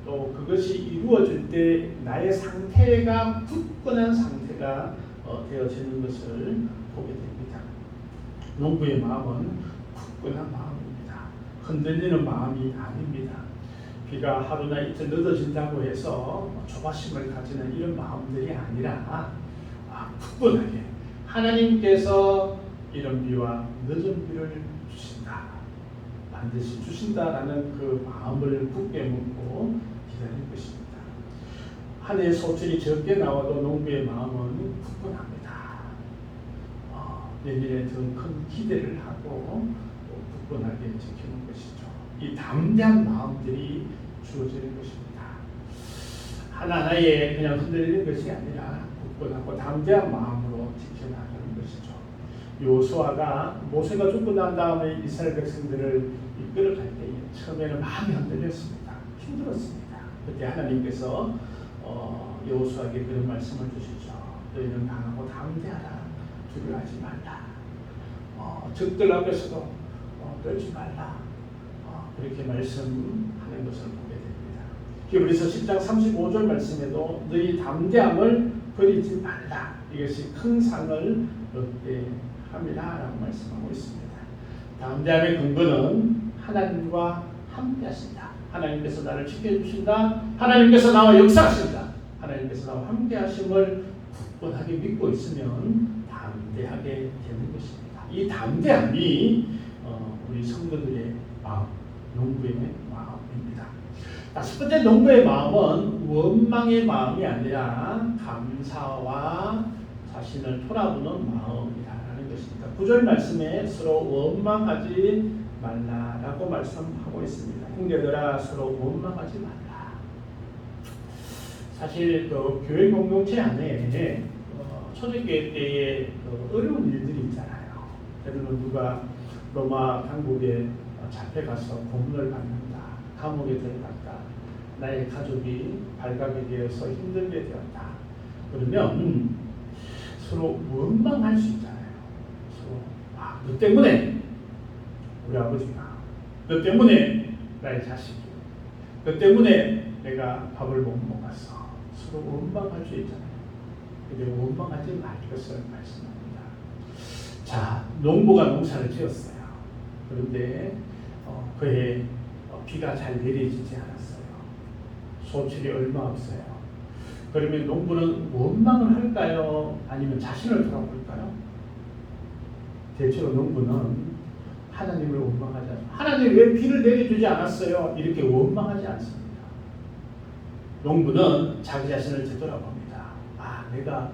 또 그것이 이루어질 때 나의 상태가 굳건한 상태가 되어지는 것을 보게 됩니다. 농부의 마음은 굳건한 마음입니다. 흔들리는 마음이 아닙니다. 비가 하루나 이틀 늦어진다고 해서 조바심을 가지는 이런 마음들이 아니라 굳건하게 하나님께서 이런 비와 늦은 비를 주신다, 반드시 주신다라는 그 마음을 굳게 묻고 기다릴 것입니다. 한 해의 소출이 적게 나와도 농부의 마음은 굳건합니다. 내년에 더 큰 기대를 하고 굳건하게 지키는 것이죠. 이 담대한 마음들이 주어지는 것입니다. 하나하나에 그냥 흔들리는 것이 아니라 굳건하고 담대한 마음으로 지켜나가는 것이죠. 여호수아가 모세가 죽고 난 다음에 이스라엘 백성들을 이끌어갈 때 처음에는 마음이 흔들렸습니다. 힘들었습니다. 그때 하나님께서 여호수아에게 그런 말씀을 주시죠. 너희는 강하고 담대하라. 두려워하지 말라. 적들 앞에서도 떨지 말라. 그렇게 말씀하는 것을 보게 됩니다. 히브리서 10장 35절 말씀에도 너희 담대함을 버리지 말라. 이것이 큰 상을 얻게 함이라 라고 말씀하고 있습니다. 담대함의 근거는 하나님과 함께 하신다. 하나님께서 나를 지켜주신다. 하나님께서 나와 역사하신다. 하나님께서 나와 함께 하심을 굳건하게 믿고 있으면 담대하게 되는 것입니다. 이 담대함이 우리 성도들의 마음, 농부의 마음입니다. 다섯 번째, 농부의 마음은 원망의 마음이 아니라 감사와 자신을 돌아보는 마음이라는 것입니다. 9절 말씀에 서로 원망하지 말라라고 말씀하고 있습니다. 형제들아 서로 원망하지 말라. 사실 그 교회 공동체 안에 초대교회 때의 어려운 일들이 있잖아요. 때로는 누가 로마 강국에 잡혀가서 고문을 받는다, 감옥에 들어갔다, 나의 가족이 발각이 되어서 힘들게 되었다. 그러면 서로 원망할 수 있잖아요. 서로 너 때문에 우리 아버지가, 너 때문에 나의 자식이, 너 때문에 내가 밥을 못 먹었어. 서로 원망할 수 있잖아요. 근데 원망하지 말 것을 말씀합니다. 자, 농부가 농사를 지었어요. 그런데 그해 비가 잘 내리지 않았어요. 소출이 얼마 없어요. 그러면 농부는 원망을 할까요? 아니면 자신을 돌아볼까요? 대체로 농부는 하나님을 원망하지 않습니다. 하나님 왜 비를 내려주지 않았어요? 이렇게 원망하지 않습니다. 농부는 자기 자신을 되돌아봅니다. 내가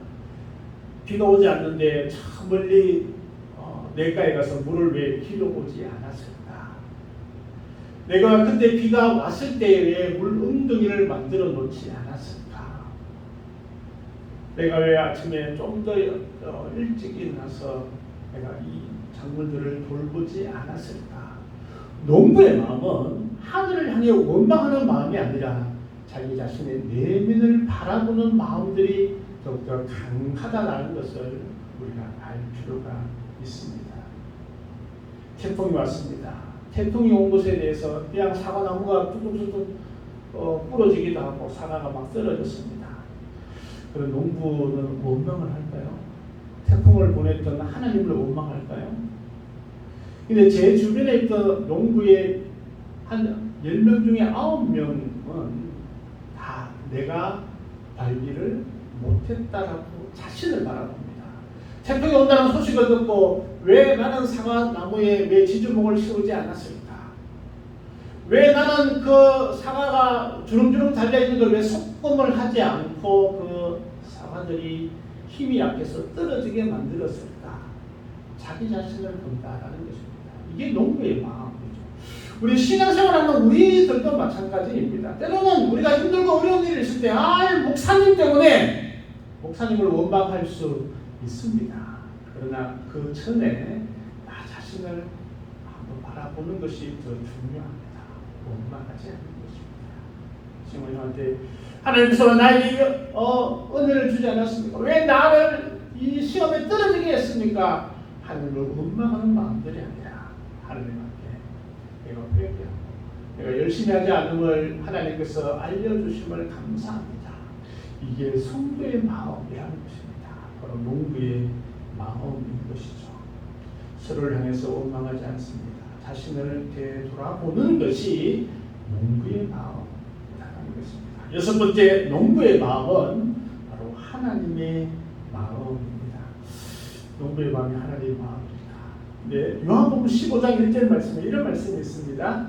비가 오지 않는데 저 멀리 냇가에 가서 물을 왜 길어오지 않았을까? 내가 그때 비가 왔을 때에 왜 물 웅덩이를 만들어 놓지 않았을까? 내가 왜 아침에 좀 더 일찍 일어나서 내가 이 작물들을 돌보지 않았을까? 농부의 마음은 하늘을 향해 원망하는 마음이 아니라 자기 자신의 내면을 바라보는 마음들이 더욱더 강하다는 것을 우리가 알 필요가 있습니다. 태풍이 왔습니다. 태풍이 온 것에 대해서 그냥 사과나무가 뚝뚝뚝뚝 부러지기도 하고 사과가 막 떨어졌습니다. 그런 농부는 원망을 할까요? 태풍을 보냈던 하나님을 원망할까요? 근데 제 주변에 있던 농부의 한 10명 중에 9명은 다 내가 관리를 못했다라고 자신을 바라봅니다. 태풍이 온다는 소식을 듣고 왜 나는 사과나무에 왜 지주목을 씌우지 않았을까? 왜 나는 그 사과가 주름주름 달려있는 걸 왜 속금을 하지 않고 그 사과들이 힘이 약해서 떨어지게 만들었을까? 자기 자신을 본다라는 것입니다. 이게 농부의 마음이죠. 우리 신앙생활하는 우리들도 마찬가지입니다. 때로는 우리가 힘들고 어려운 일이 있을 때 목사님 때문에 목사님을 원망할 수 있습니다. 그러나 그 전에 나 자신을 한번 바라보는 것이 더 중요합니다. 원망하지 않는 것입니다. 시몬한테 하나님께서 나에게 은혜를 주지 않았습니까? 왜 나를 이 시험에 떨어지게 했습니까? 하나님을 원망하는 마음들이 아니라 하나님한테 내가 회개하고 내가 열심히 하지 않음을 하나님께서 알려주심을 감사합니다. 이게 성도의 마음이라는 것입니다. 바로 농부의 마음인 것이죠. 서로를 향해서 원망하지 않습니다. 자신을 되돌아보는 것이 농부의 마음이라는 것입니다. 여섯 번째 농부의 마음은 바로 하나님의 마음입니다. 농부의 마음이 하나님의 마음입니다. 네, 요한복음 15장 1절 말씀에 이런 말씀이 있습니다.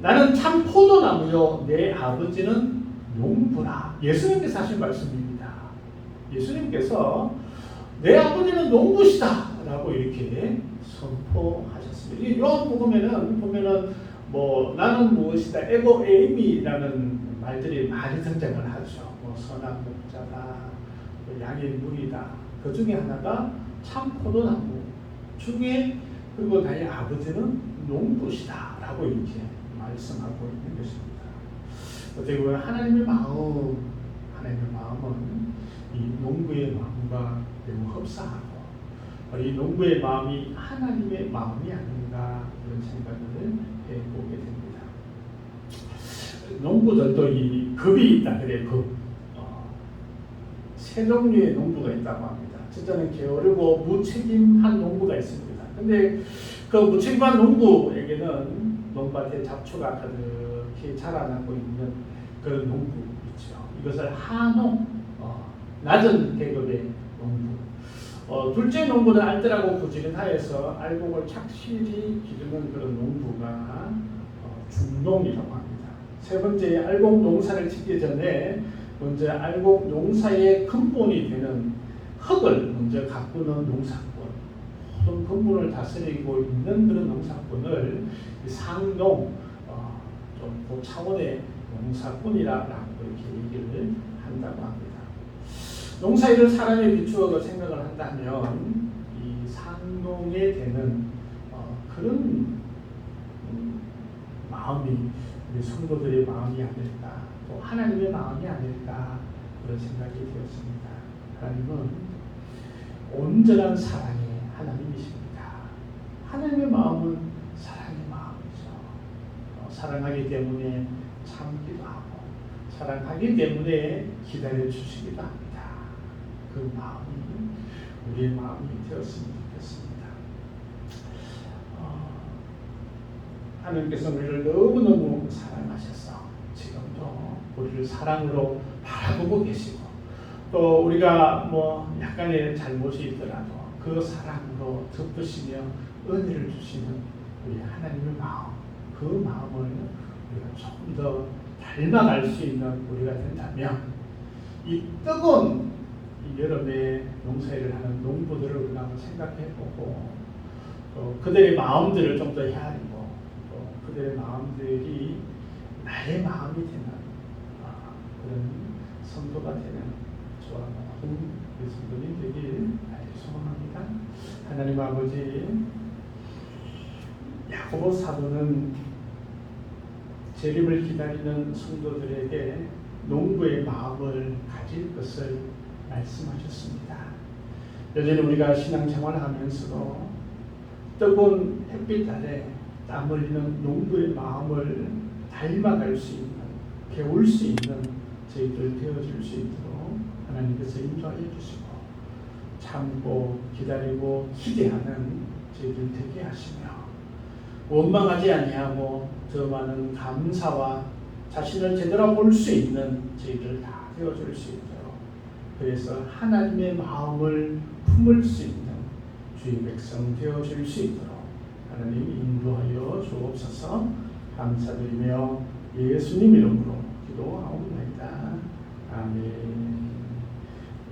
나는 참 포도나무요 내 아버지는 농부라. 예수님께서 하신 말씀입니다. 예수님께서 내 아버지는 농부시다 라고 이렇게 선포하셨습니다. 이 요한복음에는 보면은 나는 무엇이다 에고 에이미라는 말들이 많이 등장을 하죠. 선한 목자다, 양의 물이다. 그 중에 하나가 참 포도나무 중에 그리고 나의 아버지는 농부시다 라고 이렇게 말씀하고 있는 것입니다. 어떻게 보면 하나님의 마음은 이 농부의 마음과 매우 흡사하고 이 농부의 마음이 하나님의 마음이 아닌가 그런 생각을 해보게 됩니다. 농부들도 이 급이 있다 그래 급. 세 종류의 농부가 있다고 합니다. 첫째는 게으르고 무책임한 농부가 있습니다. 근데 그 무책임한 농부에게는 농밭에 잡초가 가득히 자라나고 있는 그런 농부 있죠. 이것을 하농, 낮은 계급의 농부. 둘째 농부는 알뜰하고 부지런하여서 알곡을 착실히 기르는 그런 농부가 중농이라고 합니다. 세 번째, 알곡 농사를 짓기 전에 먼저 알곡 농사의 근본이 되는 흙을 먼저 가꾸는 농사꾼, 모든 근본을 다스리고 있는 그런 농사꾼을 상농, 좀 고차원의 농사꾼이라고 이렇게 얘기를 한다고 합니다. 농사일을 사람에 비추어 생각을 한다면 이 상농에 되는 그런 마음이 우리 성도들의 마음이 아닐까, 또 하나님의 마음이 아닐까 그런 생각이 되었습니다. 하나님은 온전한 사랑의 하나님이십니다. 하나님의 마음은 사랑의 마음이죠. 사랑하기 때문에 참기도 하고 사랑하기 때문에 기다려 주시기도 합니다. 그 마음이 우리의 마음이 되었으면 좋겠습니다. 하나님께서 우리를 너무너무 사랑하셔서 지금도 우리를 사랑으로 바라보고 계시고 또 우리가 약간의 잘못이 있더라도 그 사랑으로 덮으시며 은혜를 주시는 우리 하나님의 마음, 그 마음을 우리가 조금 더 닮아갈 수 있는 우리가 된다면 이 뜨거운 이 여름에 농사일을 하는 농부들을 우리가 한번 생각해보고 또 그들의 마음들을 좀 더 헤아리고 또 그들의 마음들이 나의 마음이 되는 그런 성도가 되는 저와 모든 성도님 되길 소망합니다. 하나님 아버지, 야고보 사도는 재림을 기다리는 성도들에게 농부의 마음을 가질 것을 말씀하셨습니다. 여전히 우리가 신앙생활을 하면서도 뜨거운 햇빛 아래 땀 흘리는 농부의 마음을 닮아갈 수 있는, 배울 수 있는 저희들 되어줄 수 있도록 하나님께서 인도하여 주시고 참고 기다리고 기대하는 저희들 되게 하시며 원망하지 아니하고 더 많은 감사와 자신을 제대로 볼 수 있는 저희들 다 되어줄 수 있도록 그래서 하나님의 마음을 품을 수 있는 주의 백성 되어줄 수 있도록 하나님 인도하여 주옵소서. 감사드리며 예수님 이름으로 기도하옵나이다. 아멘.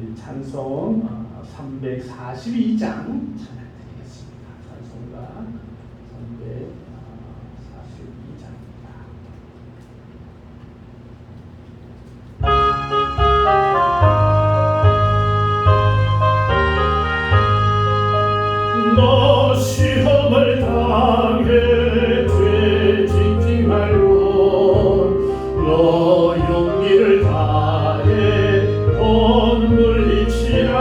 이 찬송 342장 찬양드리겠습니다. 찬송가 342장입니다. 너 시험을 당해 되짚지 말고 너 용기를 다해 돈 물리치라.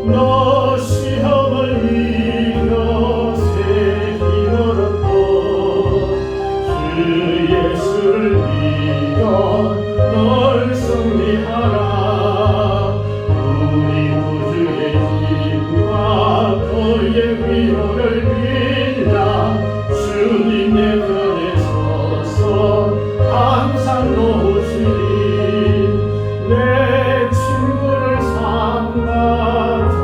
너 시험을 이겨 새 힘을 얻고 주 예수를 믿어 널 승리하라. 우리 구주의 힘과 그의 위로를 빌라. 주님 내 편에 서서 항상 놓으시리. 내 친구를 삼가자.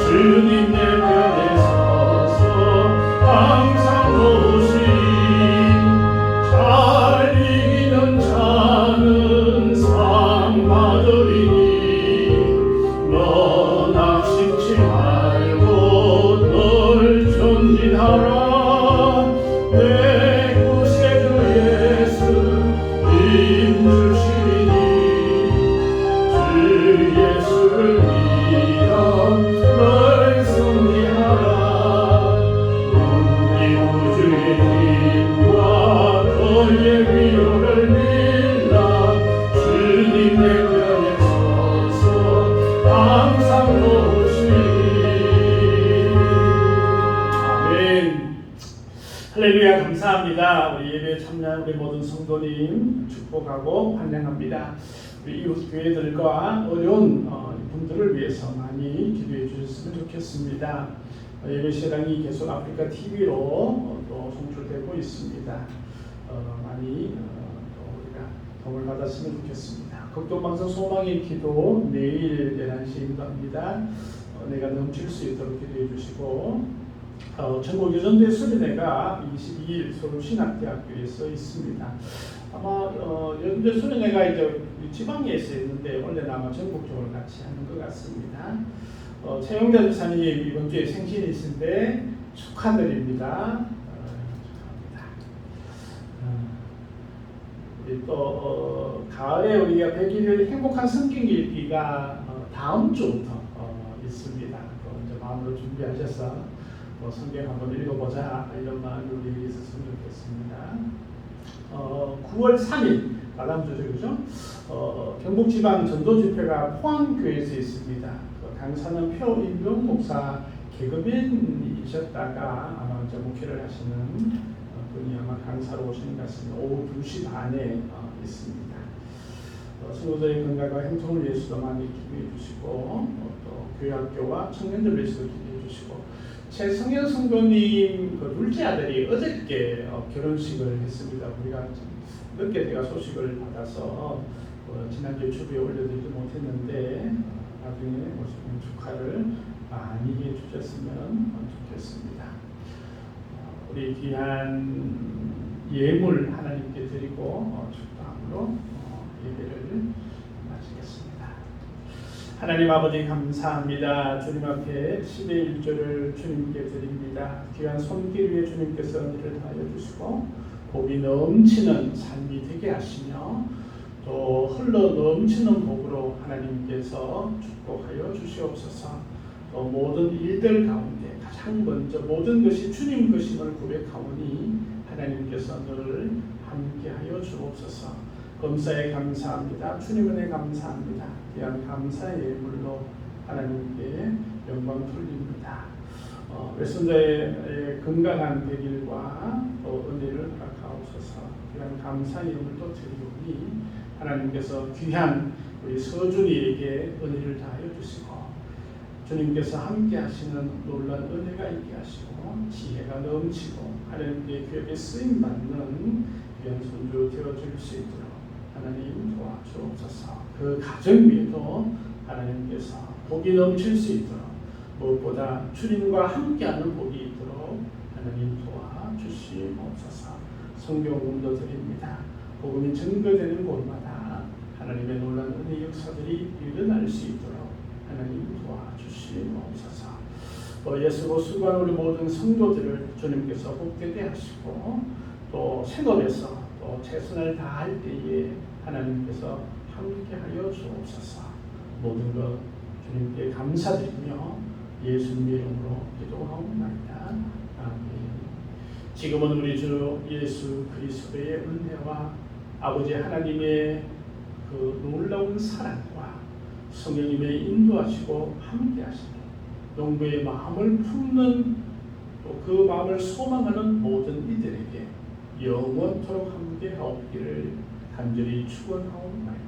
주님 내 편에 서서 항상 놓으시니 잘 이기는 자는 상 받으리니. 너 낙심치 말고 널 전진하라. 내 구세주 예수 힘주시니 주 예수를 믿어 널 승리하라. 우리 구주의 힘과 그의 위로를 빌라. 주님 내 편에 서서 항상 놓으시니. 아멘. 할렐루야. 감사합니다. 우리 예배에 참여한 우리 모든 성도님 축복하고 환영합니다. 우리 이웃 교회들과 어려운 분들을 위해서 많이 기도해 주셨으면 좋겠습니다. 예배 시간이 계속 아프리카 TV로 또 송출되고 있습니다. 많이 또 우리가 도움을 받았으면 좋겠습니다. 극동방송 소망의 기도 내일 11시에 인도합니다. 내가 넘칠 수 있도록 기도해 주시고 전국 여전대 수련회가 22일 서울신학대학교에서 있습니다. 아마 여전대 수련회가 이제 지방에서 있는데 원래는 아마 전국적으로 같이 하는 것 같습니다. 최영대 집사님 이번 주에 생신이신데 축하드립니다. 축하합니다. 우리 또 가을에 우리가 100일 행복한 성경 읽기가 다음 주부터 있습니다. 이제 마음으로 준비하셔서 성경 한번 읽어보자 이런 마음이 우리에게 있었으면 좋겠습니다. 9월 3일 다음 주죠, 그죠? 경북지방 전도집회가 포항교회에서 있습니다. 강사는 표인병 목사 개그맨이셨다가 아마 이제 목회를 하시는 분이 아마 강사로 오시는 것 같습니다. 오후 2시 반에 있습니다. 성도들의 건강과 행복을 위해서도 많이 기도해 주시고 또 교회학교와 청년들 위해서도 기도해 주시고 최성현 성도님 그 둘째 아들이 어저께 결혼식을 했습니다. 우리가 좀 늦게 제가 소식을 받아서 지난주 유튜브에 올려드리지 못했는데 나중에 축하를 많이 해주셨으면 좋겠습니다. 우리 귀한 예물 하나님께 드리고 축도함으로 예배를 마치겠습니다. 하나님 아버지 감사합니다. 주님 앞에 10의 1조를 주님께 드립니다. 귀한 손길 위에 주님께서 은혜를 다하여 주시고 복이 넘치는 삶이 되게 하시며 또 흘러 넘치는 복으로 하나님께서 축복하여 주시옵소서. 또 모든 일들 가운데 가장 먼저 모든 것이 주님 것임을 고백하오니 하나님께서 늘 함께하여 주옵소서. 검사에 감사합니다. 주님 은혜 감사합니다. 귀한 감사의 예물로 하나님께 영광 돌립니다. 외손자의 건강한 되길과 또 은혜를 허락하옵소서. 귀한 감사의 예물도 드리오니 하나님께서 귀한 우리 서준이에게 은혜를 다하여 주시고 주님께서 함께 하시는 놀라운 은혜가 있게 하시고 지혜가 넘치고 하나님께 교회에 쓰임받는 귀한 손주 되어줄 수 있도록 하나님 도와주옵소서. 그 가정 위에도 하나님께서 복이 넘칠 수 있도록 무엇보다 주님과 함께하는 복이 있도록 하나님 도와주시옵소서. 성경음도 드립니다. 복음이 증거되는 곳마다 하나님의 놀라운 은혜 역사들이 일어날 수 있도록 하나님 도와주시옵소서. 예수로 수고한 우리 모든 성도들을 주님께서 복되게 하시고 또 생업에서 또 최선을 다할 때에 하나님께서 함께하여 주옵소서. 모든 것 주님께 감사드리며 예수님의 이름으로 기도하옵나이다. 아멘. 지금은 우리 주 예수 그리스도의 은혜와 아버지 하나님의 그 놀라운 사랑과 성령님의 인도하시고 함께하시고 농부의 마음을 품는 또 그 마음을 소망하는 모든 이들에게 영원토록 함께하옵기를 간절히 축원하옵나이다.